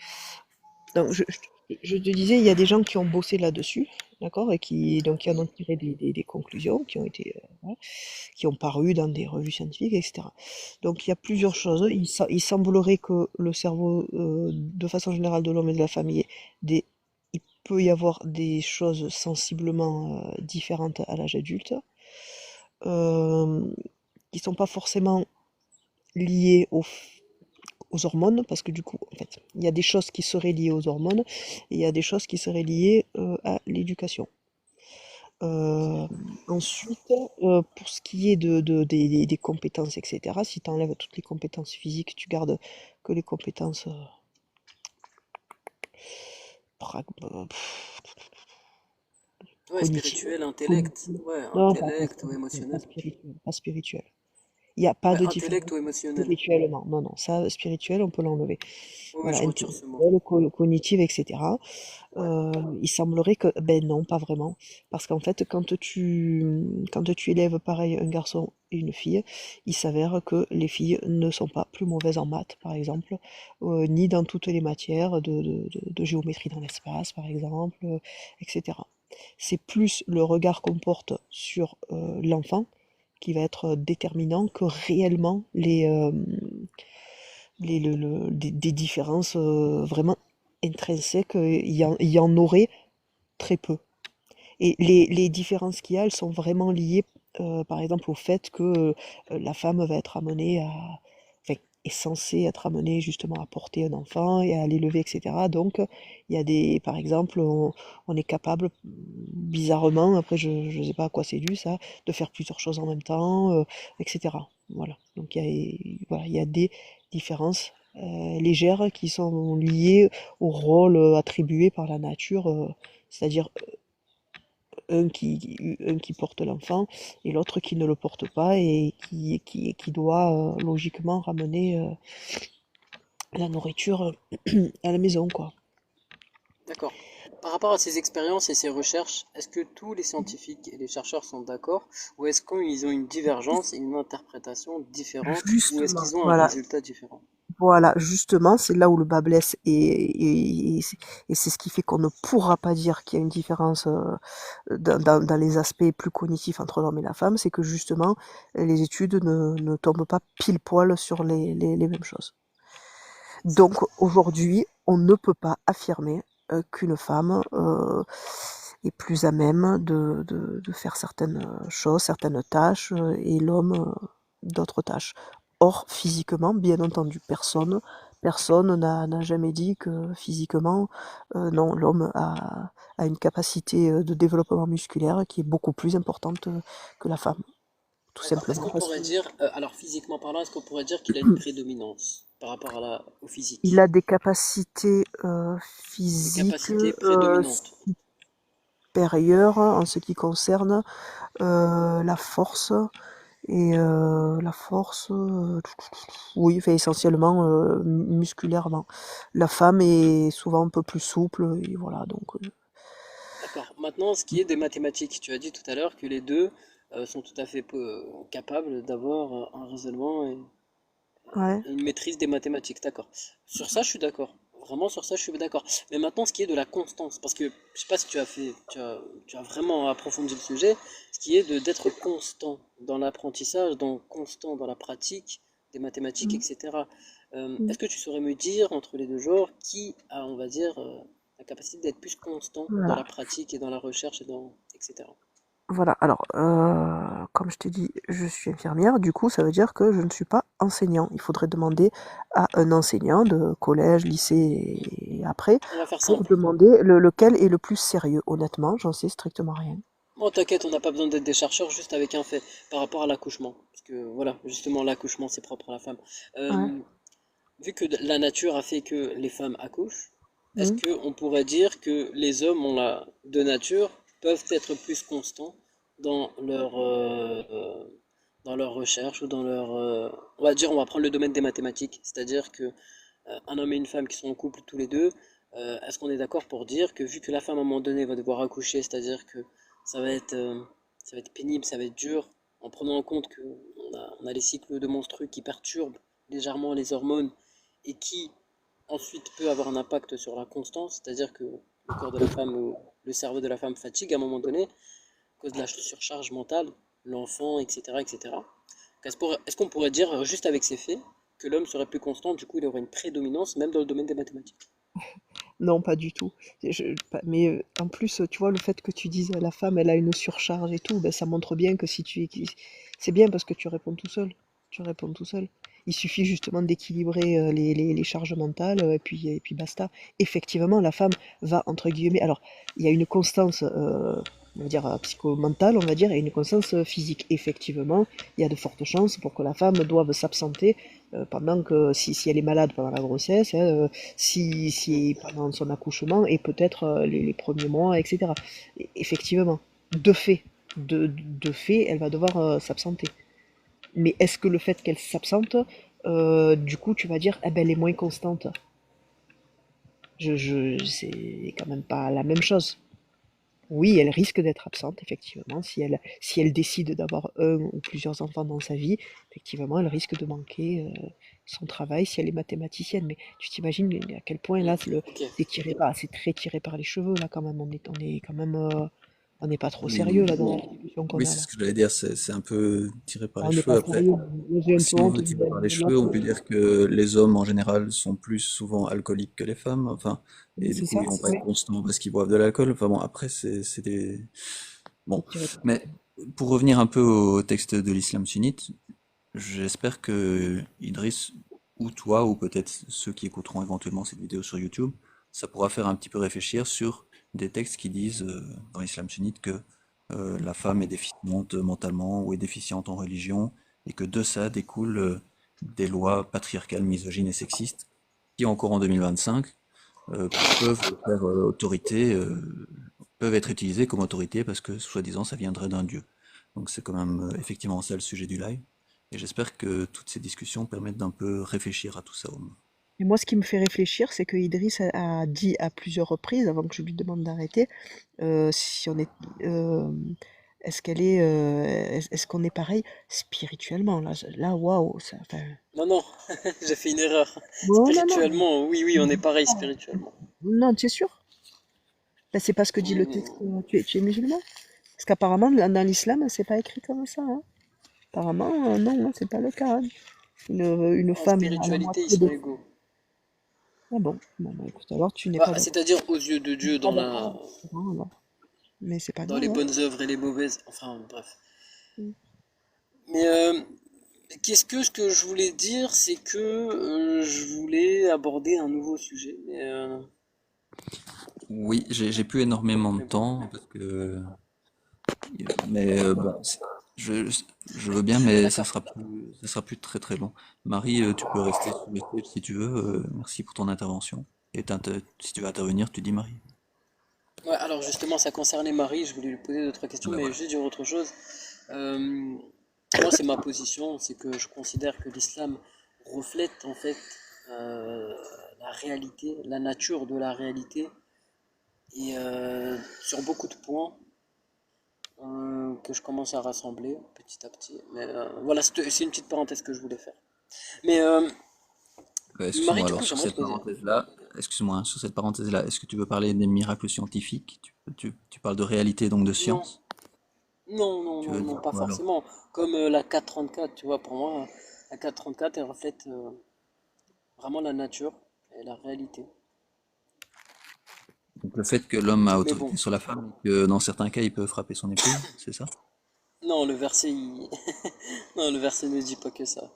Donc, je te disais, il y a des gens qui ont bossé là-dessus, d'accord, et qui en ont Oui. tiré des conclusions qui ont été, voilà, qui ont paru dans des revues scientifiques, etc. Donc, il y a plusieurs Ok. choses. Il semblerait que le cerveau, de façon générale, de l'homme et de la famille, des, il peut y avoir des choses sensiblement différentes à l'âge adulte, euh, qui sont pas forcément liées aux hormones, parce que du coup, en fait, il y a des choses qui seraient liées aux hormones et il y a des choses qui seraient liées à l'éducation. Euh, Ensuite, pour ce qui est des compétences, etc., si tu enlèves toutes les compétences physiques, tu gardes que les compétences Ouais, cognitives. spirituel, intellect. Cognitives. Ouais, Non, intellect ou pas émotionnel. spirituel, pas spirituel. Il n'y a pas Ouais, de intellect différence ou émotionnel. spirituellement. Non, non, ça, spirituel, on peut l'enlever. Oui, Voilà, je retire ce mot. intellectuel, cognitive, etc. Ouais. Il semblerait que, ben non, pas vraiment. Parce qu'en fait, quand tu élèves pareil un garçon et une fille, il s'avère que les filles ne sont pas plus mauvaises en maths, par exemple, ni dans toutes les matières de géométrie dans l'espace, par exemple, etc. C'est plus le regard qu'on porte sur l'enfant qui va être déterminant que réellement des différences vraiment intrinsèques, il y en aurait très peu. Et les différences qu'il y a, elles sont vraiment liées, par exemple, au fait que la femme va être amenée à, enfin, est censée être amenée justement à porter un enfant et à l'élever, etc. Donc, il y a des, par exemple, on est capable, bizarrement, après je ne sais pas à quoi c'est dû ça, de faire plusieurs choses en même temps, etc. Voilà. Donc, voilà, il y a des différences légères qui sont liées au rôle attribué par la nature, c'est-à-dire un qui porte l'enfant et l'autre qui ne le porte pas et qui doit logiquement ramener la nourriture à la maison, quoi. D'accord. Par rapport à ces expériences et ces recherches, est-ce que tous les scientifiques et les chercheurs sont d'accord ou est-ce qu'ils ont une divergence et une interprétation différente ou est-ce Justement, qu'ils ont un voilà, résultat différent? voilà, justement, c'est là où le bas blesse et c'est ce qui fait qu'on ne pourra pas dire qu'il y a une différence dans les aspects plus cognitifs entre l'homme et la femme, c'est que justement, les études ne tombent pas pile poil sur les mêmes choses. Donc aujourd'hui, on ne peut pas affirmer qu'une femme est plus à même de faire certaines choses, certaines tâches, et l'homme d'autres tâches. Or, physiquement, bien entendu, personne n'a jamais dit que physiquement, non, l'homme a une capacité de développement musculaire qui est beaucoup plus importante que la femme, tout D'accord. Est-ce simplement qu'on parce pourrait que dire, alors physiquement parlant, est-ce qu'on pourrait dire qu'il a une prédominance par rapport au il physique? a des capacités Une physiques capacité prédominante. supérieures en ce qui concerne la force et la force, oui, enfin, essentiellement musculairement. La femme est souvent un peu plus souple et voilà donc D'accord. Maintenant, ce qui est des mathématiques, tu as dit tout à l'heure que les deux sont tout à fait capables d'avoir un raisonnement ouais. et une maîtrise des mathématiques. D'accord. Sur ça, je suis d'accord. vraiment sur ça, je suis d'accord. Mais maintenant, ce qui est de la constance, parce que je sais pas si tu as vraiment approfondi le sujet, ce qui est d'être constant dans l'apprentissage, constant dans la pratique des mathématiques, Mm, etc. mm. Est-ce que tu saurais me dire, entre les deux genres, qui a, on va dire, la capacité d'être plus constant dans la Voilà. pratique et dans la recherche etc. Voilà. Alors, comme je t'ai dit, je suis infirmière. Du coup, ça veut dire que je ne suis pas enseignant. Il faudrait demander à un enseignant de collège, lycée et après On va faire pour simple. demander lequel est le plus sérieux. Honnêtement, j'en sais strictement rien. Bon, t'inquiète, on n'a pas besoin d'être des chercheurs, juste avec un fait, par rapport à l'accouchement. Parce que, voilà, justement, l'accouchement, c'est propre à la femme. Ouais. Euh, Vu que la nature a fait que les femmes accouchent, est-ce Mm. qu'on pourrait dire que les hommes de nature peuvent être plus constants dans dans leur recherche ou dans on va dire, on va prendre le domaine des mathématiques, c'est-à-dire que un homme et une femme qui sont en couple tous les deux, est-ce qu'on est d'accord pour dire que vu que la femme à un moment donné va devoir accoucher, c'est-à-dire que ça va être, euh, ça va être pénible, ça va être dur, en prenant en compte on a les cycles de menstrues qui perturbent légèrement les hormones et qui ensuite peut avoir un impact sur la constance, c'est-à-dire que le corps de la femme ou le cerveau de la femme fatigue à un moment donné, à cause de la surcharge mentale, l'enfant, etc., etc. Est-ce qu'on pourrait dire, juste avec ces faits, que l'homme serait plus constant, du coup il aurait une prédominance, même dans le domaine des mathématiques? Non, pas du tout. Mais en plus, tu vois, le fait que tu dises la femme, elle a une surcharge et tout, ben, ça montre bien que si c'est bien parce que tu réponds tout seul. Tu réponds tout seul. Il suffit justement d'équilibrer les charges mentales et puis basta. Effectivement, la femme va, entre guillemets, alors, il y a une constance, on va dire, psychomentale, on va dire, et une constance physique. Effectivement, il y a de fortes chances pour que la femme doive s'absenter pendant que, si elle est malade pendant la grossesse, hein, Hmm. si pendant son accouchement et peut-être les premiers mois, etc. Effectivement, de fait, de fait, elle va devoir s'absenter. Mais est-ce que le fait qu'elle s'absente, du coup, tu vas dire, eh ben, elle est moins constante? C'est quand même pas la même chose. Oui, elle risque d'être absente, effectivement. Si elle décide d'avoir un ou plusieurs enfants dans sa vie, effectivement, elle risque de manquer son travail si elle est mathématicienne. Mais tu t'imagines à quel point Hmm. là, Ok. c'est très tiré par les cheveux là quand même. On est quand même, on n'est pas trop sérieux Oui, là dans la discussion qu'on oui, a c'est là. ce que j'allais dire, c'est un peu tiré par Ah, les on n'est cheveux. pas Après, sérieux. Moi, j'ai un peu si on honte veut tirer par les de cheveux, on notre. peut dire que les hommes en général sont plus souvent alcooliques que les femmes, enfin, Oui, et du c'est coup ça, ils vont pas oui. être constants parce qu'ils boivent de l'alcool. Enfin bon, après c'est des... Bon, C'est tiré par les mais cheveux. pour revenir un peu au texte de l'islam sunnite, j'espère que Idriss, ou toi, ou peut-être ceux qui écouteront éventuellement cette vidéo sur YouTube, ça pourra faire un petit peu réfléchir sur des textes qui disent dans l'islam sunnite que la femme est déficiente mentalement ou est déficiente en religion, et que de ça découlent des lois patriarcales, misogynes et sexistes, qui encore en 2025 peuvent faire autorité, peuvent être utilisées comme autorité parce que soi-disant ça viendrait d'un dieu. Donc c'est quand même effectivement ça le sujet du live. Et j'espère que toutes ces discussions permettent d'un peu réfléchir à tout ça au moins. Et moi, ce qui me fait réfléchir, c'est que Idriss a dit à plusieurs reprises, avant que je lui demande d'arrêter, si on est, euh, est-ce qu'on est pareil spirituellement là, là, waouh, ça, enfin, Non, non, j'ai fait une erreur. non, non, non, Spirituellement, oui, oui, je on est dis pareil pas. spirituellement. Non, tu es sûr? Ben, c'est pas ce que dit le texte. Hmm. Tu es musulman? Parce qu'apparemment, dans l'islam, c'est pas écrit comme ça, hein. Apparemment, non, hein, c'est pas le cas, hein. Une En femme a la spiritualité, ils moitié sont de. égaux. Ah bon, bon, bah, écoute, alors tu n'es Bah, pas d'accord. c'est-à-dire aux yeux de Tu n'es Dieu pas d'accord avec moi, alors. Mais c'est pas dans grave, les hein. bonnes œuvres et les mauvaises. Enfin, bref. Mm. Mais ce que je voulais dire, c'est que je voulais aborder un nouveau sujet. Oui, j'ai plus énormément de Mais bon. temps parce que, mais bon, je, je veux bien, mais D'accord. ça sera plus très très long. Marie, tu peux rester sur le stage si tu veux. Merci pour ton intervention. Et si tu veux intervenir, tu dis Marie. Ouais, alors justement, ça concernait Marie. Je voulais lui poser d'autres questions, Ben mais voilà. juste dire autre chose. Euh, Moi, c'est ma position, c'est que je considère que l'islam reflète en fait euh, la réalité, la nature de la réalité, et sur beaucoup de points que je commence à rassembler petit à petit. Mais voilà, c'est une petite parenthèse que je voulais faire. Mais Excuse-moi Marie, du alors coup, sur j'aimerais te cette poser. parenthèse-là. excuse-moi, hein, sur cette parenthèse-là, est-ce que tu veux parler des miracles scientifiques? Tu parles de réalité, donc de Non, science, tu veux non, dire, pas ou alors? forcément. Comme la 434, tu vois, pour moi, la 434, elle reflète vraiment la nature et la réalité. Donc le fait que l'homme a Mais autorité bon, sur la femme, et que dans certains cas, il peut frapper son épouse, c'est ça? non, non, le verset ne dit pas que ça.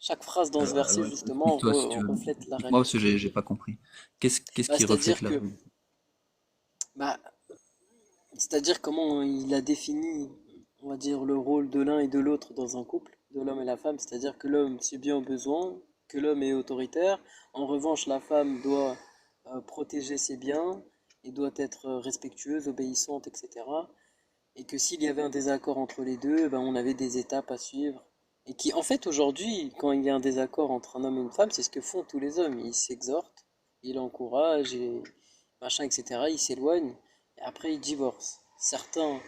Chaque phrase dans ce verset, Ouais, justement, explique-toi si tu veux. reflète la Explique-moi parce que réalité. j'ai pas compris. Qu'est-ce Bah, qui reflète c'est-à-dire la que, réalité? bah, c'est-à-dire comment il a défini, on va dire, le rôle de l'un et de l'autre dans un couple, de l'homme et la femme, c'est-à-dire que l'homme subit un besoin, que l'homme est autoritaire, en revanche la femme doit protéger ses biens et doit être respectueuse, obéissante, etc. Et que s'il y avait un désaccord entre les deux, ben, on avait des étapes à suivre. Et qui, en fait, aujourd'hui, quand il y a un désaccord entre un homme et une femme, c'est ce que font tous les hommes. Ils s'exhortent, ils encouragent, et machin, etc. Ils s'éloignent, et après ils divorcent. Certains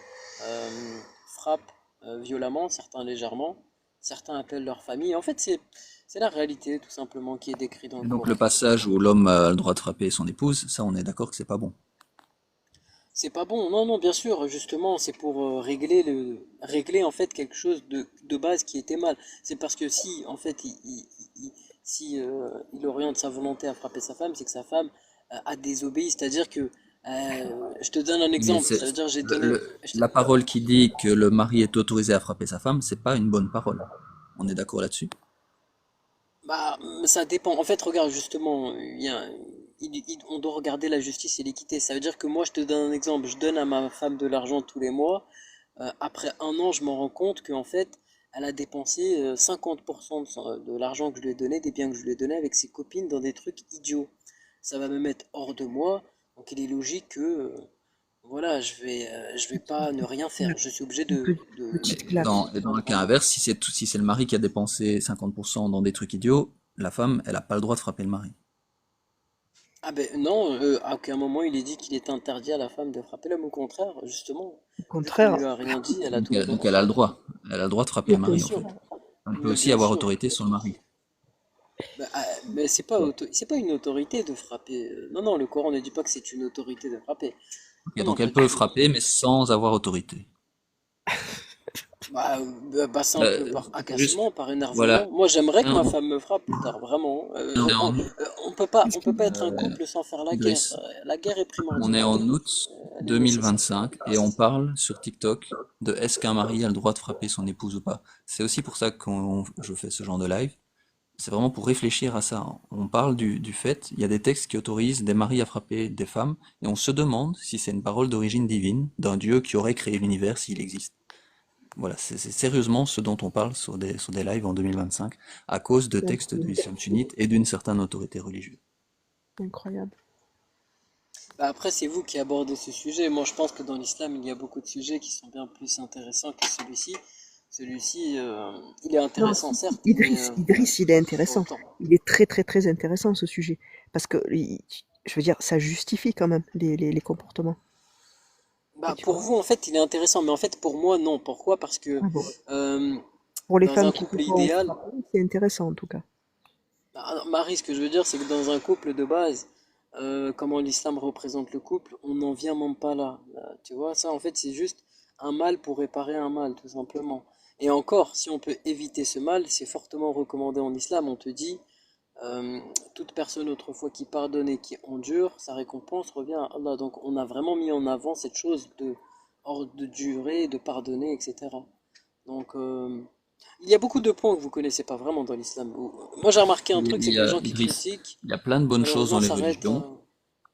frappent violemment, certains légèrement, certains appellent leur famille. En fait, c'est la réalité, tout simplement, qui est décrite dans Et le donc le Coran. passage où l'homme a le droit de frapper son épouse, ça on est d'accord que c'est pas bon. C'est pas bon, non, non, bien sûr, justement, c'est pour régler en fait quelque chose de base qui était mal. C'est parce que si, en fait, si il oriente sa volonté à frapper sa femme, c'est que sa femme a désobéi. C'est-à-dire que, je te donne un Mais exemple, c'est ça veut dire j'ai le- donné, la parole qui dit que le mari est autorisé à frapper sa femme, c'est pas une bonne parole. On est d'accord là-dessus? bah, ça dépend. En fait, regarde, justement, on doit regarder la justice et l'équité. Ça veut dire que moi, je te donne un exemple. Je donne à ma femme de l'argent tous les mois. Après un an, je me rends compte qu'en fait, elle a dépensé 50% de l'argent que je lui ai donné, des biens que je lui ai donné avec ses copines dans des trucs idiots. Ça va me mettre hors de moi. Donc, il est logique que, voilà, je vais pas ne rien faire. Je suis obligé Une Mais petite claque. dans le cas inverse, si c'est le mari qui a dépensé 50% dans des trucs idiots, la femme, elle a pas le droit de frapper le mari. Ah ben non, à aucun moment il est dit qu'il est interdit à la femme de frapper l'homme, au contraire, justement, Au vu qu'on contraire, lui a rien dit, elle a tout le Donc droit. elle a le droit. Elle a le droit de frapper au le Bien mari en contraire. sûr, fait. Elle peut mais aussi bien avoir sûr. autorité sur le mari. Mais c'est pas une autorité de frapper. Non, non, le Coran ne dit pas que c'est une autorité de frapper. Ok, Non, non, donc pas elle du peut tout. frapper, mais sans avoir autorité. Simple par Juste, agacement, par énervement. voilà. Moi, j'aimerais que Non, ma femme me frappe plus tard, vraiment. on est en, Qu'est-ce On qui... peut pas être un couple sans faire la guerre. Idriss, La guerre est on est primordiale. en août Elle est nécessaire. 2025 et on parle sur TikTok de est-ce qu'un mari a le droit de frapper son épouse ou pas. C'est aussi pour ça que je fais ce genre de live. C'est vraiment pour réfléchir à ça. On parle du fait, il y a des textes qui autorisent des maris à frapper des femmes, et on se demande si c'est une parole d'origine divine, d'un Dieu qui aurait créé l'univers s'il existe. Voilà, c'est sérieusement ce dont on parle sur des lives en 2025, à cause de C'est textes de incroyable. l'islam sunnite et d'une certaine autorité religieuse. Incroyable. Bah après, c'est vous qui abordez ce sujet. Moi, je pense que dans l'islam, il y a beaucoup de sujets qui sont bien plus intéressants que celui-ci. Celui-ci, il est Non, intéressant, certes, mais Idriss, il est il faut le intéressant. temps. Il est très, très, très intéressant, ce sujet. Parce que, je veux dire, ça justifie quand même les comportements. Bah, Tu pour vois. vous, en fait, il est intéressant, mais en fait, pour moi, non. Pourquoi? Parce que Ah bon. euh, Pour les dans femmes un qui se couple font idéal, frapper, c'est intéressant en tout cas. Marie, ce que je veux dire, c'est que dans un couple de base, comment l'islam représente le couple, on n'en vient même pas là. Tu vois, ça, en fait, c'est juste un mal pour réparer un mal, tout simplement. Et encore, si on peut éviter ce mal, c'est fortement recommandé en islam. On te dit, euh, toute personne autrefois qui pardonne et qui endure, sa récompense revient à Allah. Donc, on a vraiment mis en avant cette chose de durer, de pardonner, etc. Donc, il y a beaucoup de points que vous connaissez pas vraiment dans l'islam. Moi, j'ai remarqué un truc, c'est que les gens qui Idriss, critiquent, il y a plein de bonnes choses dans malheureusement, les s'arrêtent religions.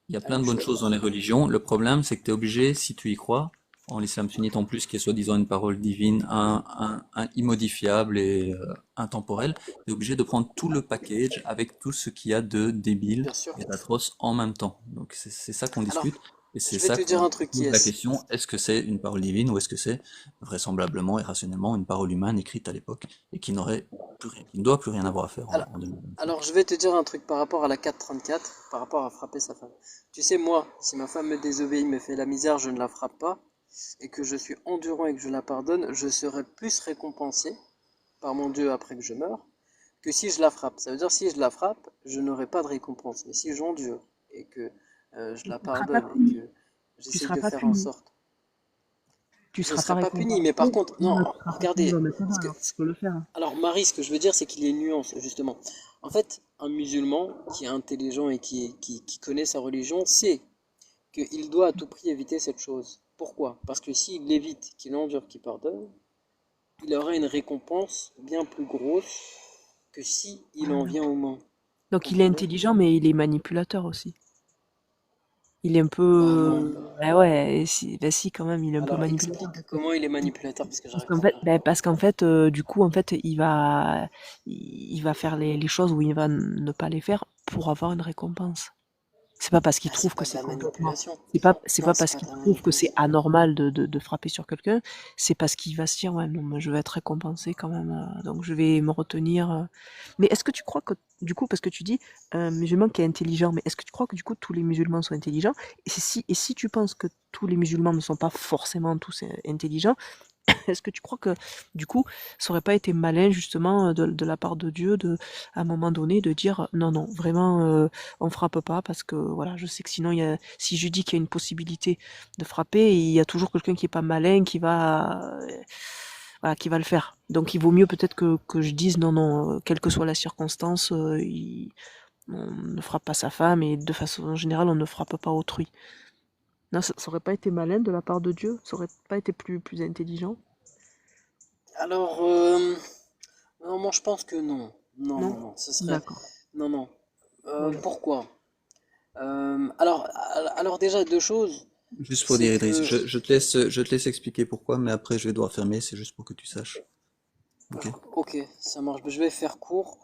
Il y a à plein de une bonnes chose. choses dans les religions. Le problème, c'est que tu es obligé, si tu y crois, en l'islam sunnite en plus, qui est soi-disant une parole divine, un immodifiable et intemporel, tu es obligé de prendre tout le package avec tout ce qu'il y a de débile Bien sûr. et d'atroce en même temps. Donc c'est ça qu'on Alors, discute et c'est je vais ça te dire qu'on un truc, pose la Yes. question, est-ce que c'est une parole divine ou est-ce que c'est vraisemblablement et rationnellement une parole humaine écrite à l'époque et qui n'aurait plus rien, qui ne doit plus rien avoir à faire Alors, en 2025. alors, je vais te dire un truc par rapport à la 434, par rapport à frapper sa femme. Tu sais, moi, si ma femme me désobéit, me fait la misère, je ne la frappe pas, et que je suis endurant et que je la pardonne, je serai plus récompensé par mon Dieu après que je meure, que si je la frappe. Ça veut dire si je la frappe, je n'aurai pas de récompense. Mais si j'endure et que je la Tu seras pas pardonne et puni. que Tu j'essaye seras de pas faire en puni. sorte, Tu je ne seras pas serai pas puni. Mais récompensé. par contre, non, Non, tu seras pas puni. regardez, Bon, mais ça va ce que, alors, tu peux le faire. alors Marie, ce que je veux dire, c'est qu'il y a une nuance, justement. En fait, un musulman qui est intelligent et qui connaît sa religion sait qu'il doit à tout prix éviter cette chose. Pourquoi? Parce que s'il l'évite, qu'il endure, qu'il pardonne, il aura une récompense bien plus grosse que si il en vient aux mains. Vous Donc il est comprenez? intelligent, mais il est manipulateur aussi. Il est un Bah non. peu... Ouais, ouais, bah si, quand même, il est un peu Alors manipulateur. explique comment il est manipulateur, parce que Parce j'arrive qu'en pas à fait, faire. ben, parce qu'en fait, du coup, en fait, il va faire les choses où il va ne pas les faire pour avoir une récompense. C'est pas parce qu'il Ah, c'est trouve que pas de c'est la complètement, manipulation. c'est Non, pas c'est parce pas de qu'il la trouve que c'est manipulation. anormal de frapper sur quelqu'un, c'est parce qu'il va se dire, ouais, non, mais je vais être récompensé quand même, donc je vais me retenir. Mais est-ce que tu crois que, du coup, parce que tu dis un musulman qui est intelligent, mais est-ce que tu crois que du coup tous les musulmans sont intelligents? Et si tu penses que tous les musulmans ne sont pas forcément tous intelligents, est-ce que tu crois que, du coup, ça aurait pas été malin, justement, de la part de Dieu, à un moment donné, de dire, non, non, vraiment, on frappe pas, parce que, voilà, je sais que sinon, si je dis qu'il y a une possibilité de frapper, il y a toujours quelqu'un qui est pas malin, voilà, qui va le faire. Donc, il vaut mieux peut-être que je dise, non, non, quelle que soit la circonstance, on ne frappe pas sa femme, et de façon générale, on ne frappe pas autrui. Non, ça aurait pas été malin de la part de Dieu? Ça aurait pas été plus intelligent? Alors, non, moi je pense que non. Non, Non? non, non. Ce serait. D'accord. Non, non. Bon, bah, Pourquoi? Alors déjà, deux choses. Juste pour C'est dire, Idriss, que. je te laisse expliquer pourquoi, mais après je vais devoir fermer, c'est juste pour que tu saches. Ok? Ok, ça marche. Je vais faire court.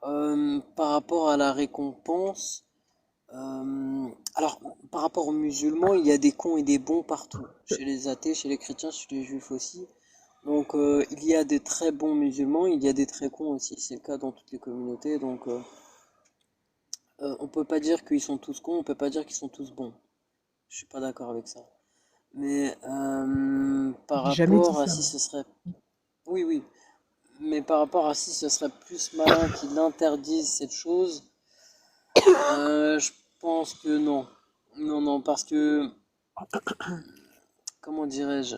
Par rapport à la récompense. Alors, par rapport aux musulmans, il y a des cons et des bons partout. Chez les athées, chez les chrétiens, chez les juifs aussi. Donc, il y a des très bons musulmans, il y a des très cons aussi. C'est le cas dans toutes les communautés. Donc, on peut pas dire qu'ils sont tous cons, on peut pas dire qu'ils sont tous bons. Je suis pas d'accord avec ça. Mais par j'ai jamais dit rapport à ça. si ce serait... Oui, oui. Mais par rapport à si ce serait plus malin qu'il interdise cette chose, je pense que non. Non, non, parce que, comment dirais-je,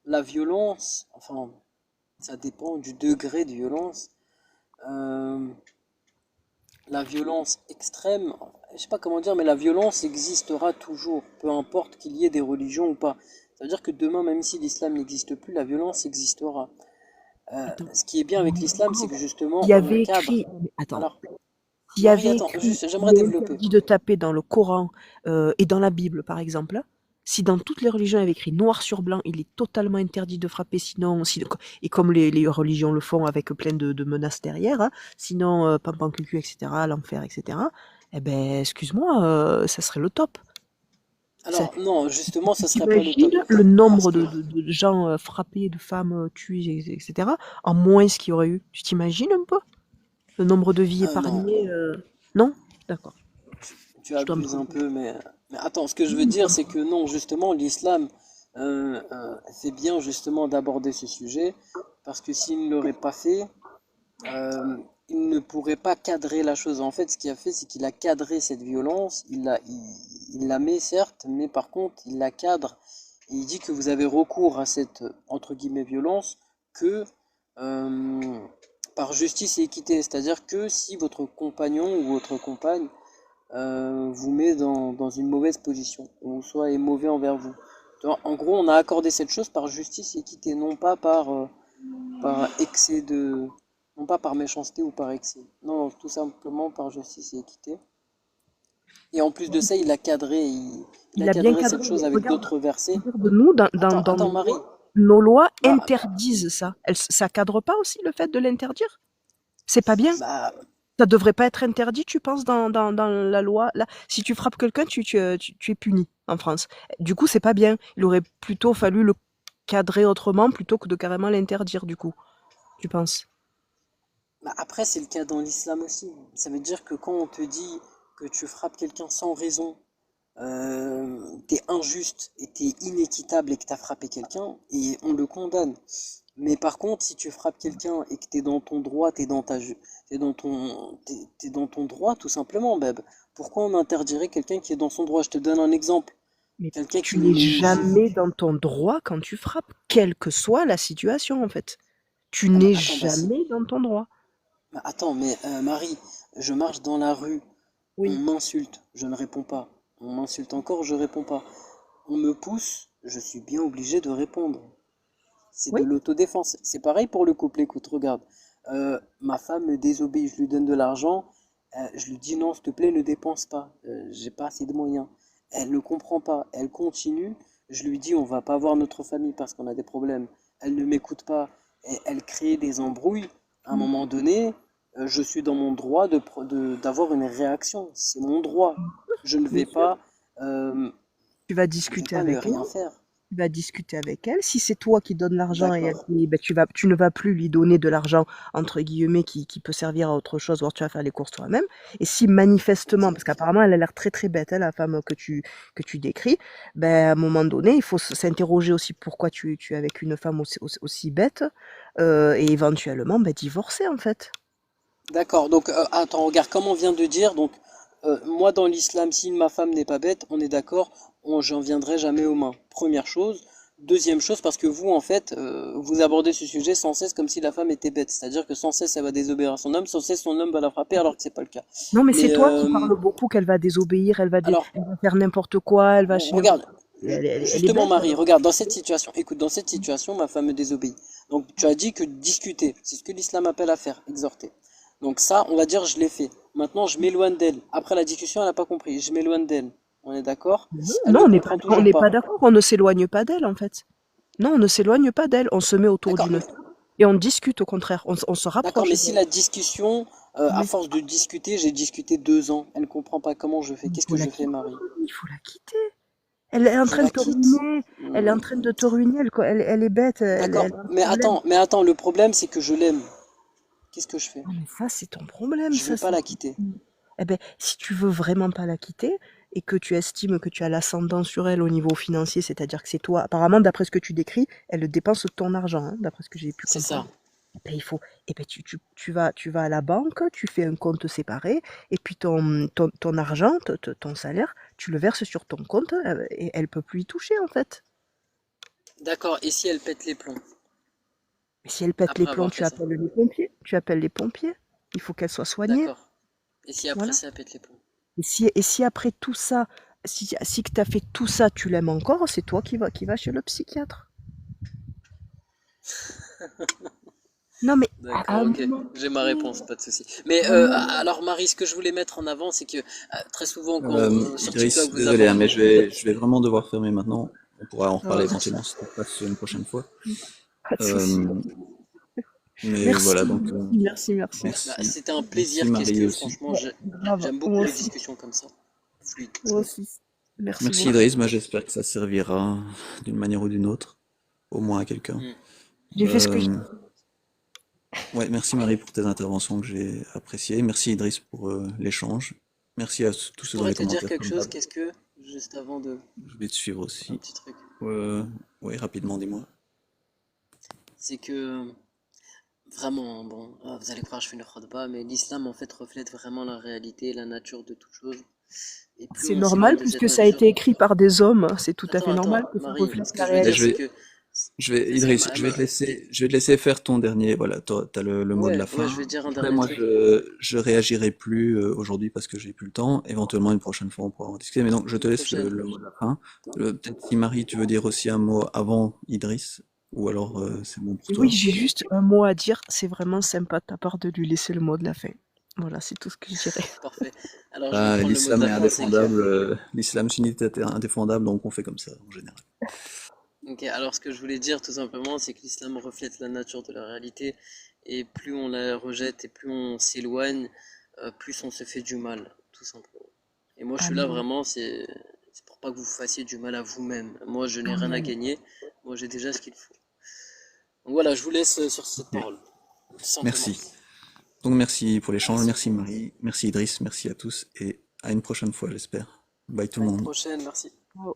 la violence, enfin, ça dépend du degré de violence. Euh, la violence extrême, je sais pas comment dire, mais la violence existera toujours, peu importe qu'il y ait des religions ou pas. Ça veut dire que demain, même si l'islam n'existe plus, la violence existera. Attends. Ce qui est bien avec l'islam, c'est que Il justement, y on avait cadre. écrit, attends, Alors, il y Marie, avait attends, écrit, juste, j'aimerais il est développer. interdit de taper dans le Coran et dans la Bible, par exemple. Si dans toutes les religions il y avait écrit noir sur blanc, il est totalement interdit de frapper, sinon, et comme les religions le font avec plein de menaces derrière, hein, sinon, pam cucu, etc., l'enfer, etc., eh ben, excuse-moi, ça serait le top. Ça- Alors, non, justement, ce serait pas le top. T'imagines le Parce nombre que, de gens frappés, de femmes tuées, etc., en moins ce qu'il y aurait eu. Tu t'imagines un peu? Le nombre de vies non, épargnées, non? D'accord. tu Je dois me abuses un tromper. peu, mais attends, ce que je veux dire, c'est que non, justement, l'islam fait bien justement d'aborder ce sujet, parce que s'il ne l'aurait pas fait, euh, il ne pourrait pas cadrer la chose. En fait, ce qu'il a fait, c'est qu'il a cadré cette violence, il la met certes, mais par contre, il la cadre, et il dit que vous avez recours à cette, entre guillemets, violence que euh, par justice et équité. C'est-à-dire que si votre compagnon ou votre compagne vous met dans une mauvaise position, ou soit est mauvais envers vous. Tu vois, en gros, on a accordé cette chose par justice et équité, non pas par excès de... Non pas par méchanceté ou par excès. Non, non, tout simplement par justice et équité. Et en plus de ça, il Il a a bien cadré cadré, cette chose mais avec d'autres versets. regarde, nous, Attends, dans attends, Marie. nos lois Bah, interdisent ça. Ça cadre pas aussi le fait de l'interdire? C'est pas bien. bah, Ça devrait pas être interdit, tu penses, dans la loi? Là, si tu frappes quelqu'un, tu es puni en France. Du coup, c'est pas bien. Il aurait plutôt fallu le cadrer autrement plutôt que de carrément l'interdire, du coup. Tu penses? après, c'est le cas dans l'islam aussi. Ça veut dire que quand on te dit que tu frappes quelqu'un sans raison, t'es injuste et t'es inéquitable et que t'as frappé quelqu'un, et on le condamne. Mais par contre, si tu frappes quelqu'un et que t'es dans ton droit, t'es dans ton droit, tout simplement, Beb. Pourquoi on interdirait quelqu'un qui est dans son droit? Je te donne un exemple. Mais Quelqu'un tu qui n'es n'est... jamais dans ton droit quand tu frappes, quelle que soit la situation, en fait. Tu Ah bah, n'es attends, bah si. jamais dans ton droit. Bah, attends, mais Marie, je marche dans la rue, on Oui, m'insulte, je ne réponds pas. On m'insulte encore, je réponds pas. On me pousse, je suis bien obligé de répondre. C'est de oui, l'autodéfense. C'est pareil pour le couple. Écoute, regarde. Ma femme me désobéit, je lui donne de l'argent. Je lui dis non, s'il te plaît, ne dépense pas. J'ai pas assez de moyens. Elle ne comprend pas. Elle continue. Je lui dis on va pas voir notre famille parce qu'on a des problèmes. Elle ne m'écoute pas. Et elle crée des embrouilles. À un moment donné, je suis dans mon droit d'avoir une réaction. C'est mon droit. Je ne bien vais sûr. pas, euh, Tu vas je vais discuter pas ne avec elle. rien faire. Tu vas discuter avec elle. Si c'est toi qui donnes l'argent et elle D'accord. dit, ben, tu ne vas plus lui donner de l'argent, entre guillemets, qui peut servir à autre chose, ou alors tu vas faire les courses toi-même. Et si manifestement, parce Exact. qu'apparemment elle a l'air très très bête, hein, la femme que tu décris, ben, à un moment donné, il faut s'interroger aussi pourquoi tu es avec une femme aussi bête, et éventuellement ben, divorcer en fait. D'accord, donc attends, regarde, comme on vient de dire, donc moi dans l'islam, si ma femme n'est pas bête, on est d'accord, j'en viendrai jamais aux mains. Première chose. Deuxième chose, parce que vous, en fait, vous abordez ce sujet sans cesse comme si la femme était bête. C'est-à-dire que sans cesse, elle va désobéir à son homme, sans cesse, son homme va la frapper alors que c'est pas le cas. Non, mais c'est Mais, toi qui parles beaucoup qu'elle va désobéir, alors, elle va faire n'importe quoi, elle va bon, acheter n'importe regarde, quoi. Elle est justement, bête. Marie, regarde, dans cette situation, écoute, dans cette situation, ma femme me désobéit. Donc, tu as dit que discuter, c'est ce que l'islam appelle à faire, exhorter. Donc, ça, on va dire, je l'ai fait. Maintenant, je m'éloigne d'elle. Après la discussion, elle n'a pas compris. Je m'éloigne d'elle. On est d'accord? Non, Elle non, ne comprend on toujours n'est pas. pas d'accord, on ne s'éloigne pas d'elle en fait. Non, on ne s'éloigne pas d'elle, on se met autour D'accord, d'une table et on discute au contraire, on se d'accord, rapproche mais si d'elle. la discussion, à Oui, force de discuter, j'ai discuté 2 ans, elle ne comprend pas comment je fais. il Qu'est-ce faut que la je fais, quitter, Marie? il faut la quitter. Elle est en Je train de la te quitte. ruiner, elle est en Hmm, train de te ruiner, elle est bête, d'accord, elle a un problème. mais attends, le problème, c'est que je l'aime. Qu'est-ce que je fais? Non, mais ça, c'est ton problème, Je ça, veux pas c'est... la quitter. Eh ben, si tu veux vraiment pas la quitter et que tu estimes que tu as l'ascendant sur elle au niveau financier, c'est-à-dire que c'est toi, apparemment, d'après ce que tu décris, elle dépense ton argent, hein, d'après ce que j'ai pu C'est ça. comprendre. Eh ben, il faut, eh ben, tu vas à la banque, tu fais un compte séparé, et puis ton argent, ton salaire, tu le verses sur ton compte, et elle peut plus y toucher, en fait. D'accord, et si elle pète les plombs Mais si elle pète les après plombs, avoir fait tu ça? appelles les pompiers. Tu appelles les pompiers. Il faut qu'elle soit soignée. D'accord. Et si après Voilà. ça pète les plombs? Et si après tout ça, si que tu as fait tout ça, tu l'aimes encore, c'est toi qui va chez le psychiatre. Non, mais à D'accord, un ok. moment J'ai ma donné, réponse, pas de souci. Mais à un moment- alors Marie, ce que je voulais mettre en avant, c'est que très souvent quand sur TikTok Idriss, vous désolé, hein, abordez... mais Oui, je vais vraiment devoir fermer maintenant. On pourra en reparler euh, éventuellement si ça se passe une prochaine fois. pas de souci. Euh, mais Merci, voilà, donc merci. bah, merci. c'était un Merci plaisir. Qu'est-ce Marie que aussi. franchement, Ouais, grave, j'aime beaucoup les discussions comme ça. Fluide. moi aussi. Merci Merci beaucoup. Idriss, moi j'espère que ça servira d'une manière ou d'une autre, au moins à quelqu'un. Hmm. J'ai fait ce que j'ai. Euh, ouais, merci Marie pour tes interventions que j'ai appréciées. Merci Idriss pour l'échange. Merci à tous Je ceux dans pourrais les te dire commentaires quelque comme chose, d'hab. qu'est-ce que... Juste avant de... Je vais te suivre Un aussi. petit truc. Oui, rapidement, dis-moi. C'est que... Vraiment, bon, vous allez croire que je fais une khutba, mais l'islam en fait reflète vraiment la réalité, la nature de toute chose. Et plus C'est on normal s'éloigne de cette puisque ça a nature... été écrit par des hommes. C'est tout à Attends, fait normal attends, que ça Marie, reflète ce que la je veux Et dire, réalité. c'est que... Idriss, je vais te laisser faire ton dernier. Voilà, t'as le mot de Ouais, la ouais, je fin. vais dire un Après, dernier moi, truc. je réagirai plus aujourd'hui parce que j'ai plus le temps. Éventuellement, une prochaine fois, on pourra en discuter. Mais donc, je te Une laisse prochaine. le mot de la fin. Peut-être si Marie, tu veux dire aussi un mot avant Idriss, ou alors c'est bon pour Et oui, toi. j'ai juste un mot à dire. C'est vraiment sympa de ta part de lui laisser le mot de la fin. Voilà, c'est tout ce que je dirais. Parfait. Alors je vais Ah, prendre le mot de l'islam la est fin, c'est que... indéfendable. L'islam sunnite est indéfendable, donc on fait comme ça en général. Ok, alors ce que je voulais dire tout simplement, c'est que l'islam reflète la nature de la réalité, et plus on la rejette et plus on s'éloigne, plus on se fait du mal, tout simplement. Et moi je suis là Amen. vraiment, c'est pour pas que vous fassiez du mal à vous-même. Moi je n'ai rien à Amen. gagner, moi j'ai déjà ce qu'il faut. Donc voilà, je vous laisse sur cette Ok. parole, tout simplement. Merci. Donc merci pour l'échange, Merci. merci Marie, merci Idriss, merci à tous et à une prochaine fois, j'espère. Bye tout À le une monde. prochaine, merci. Ciao.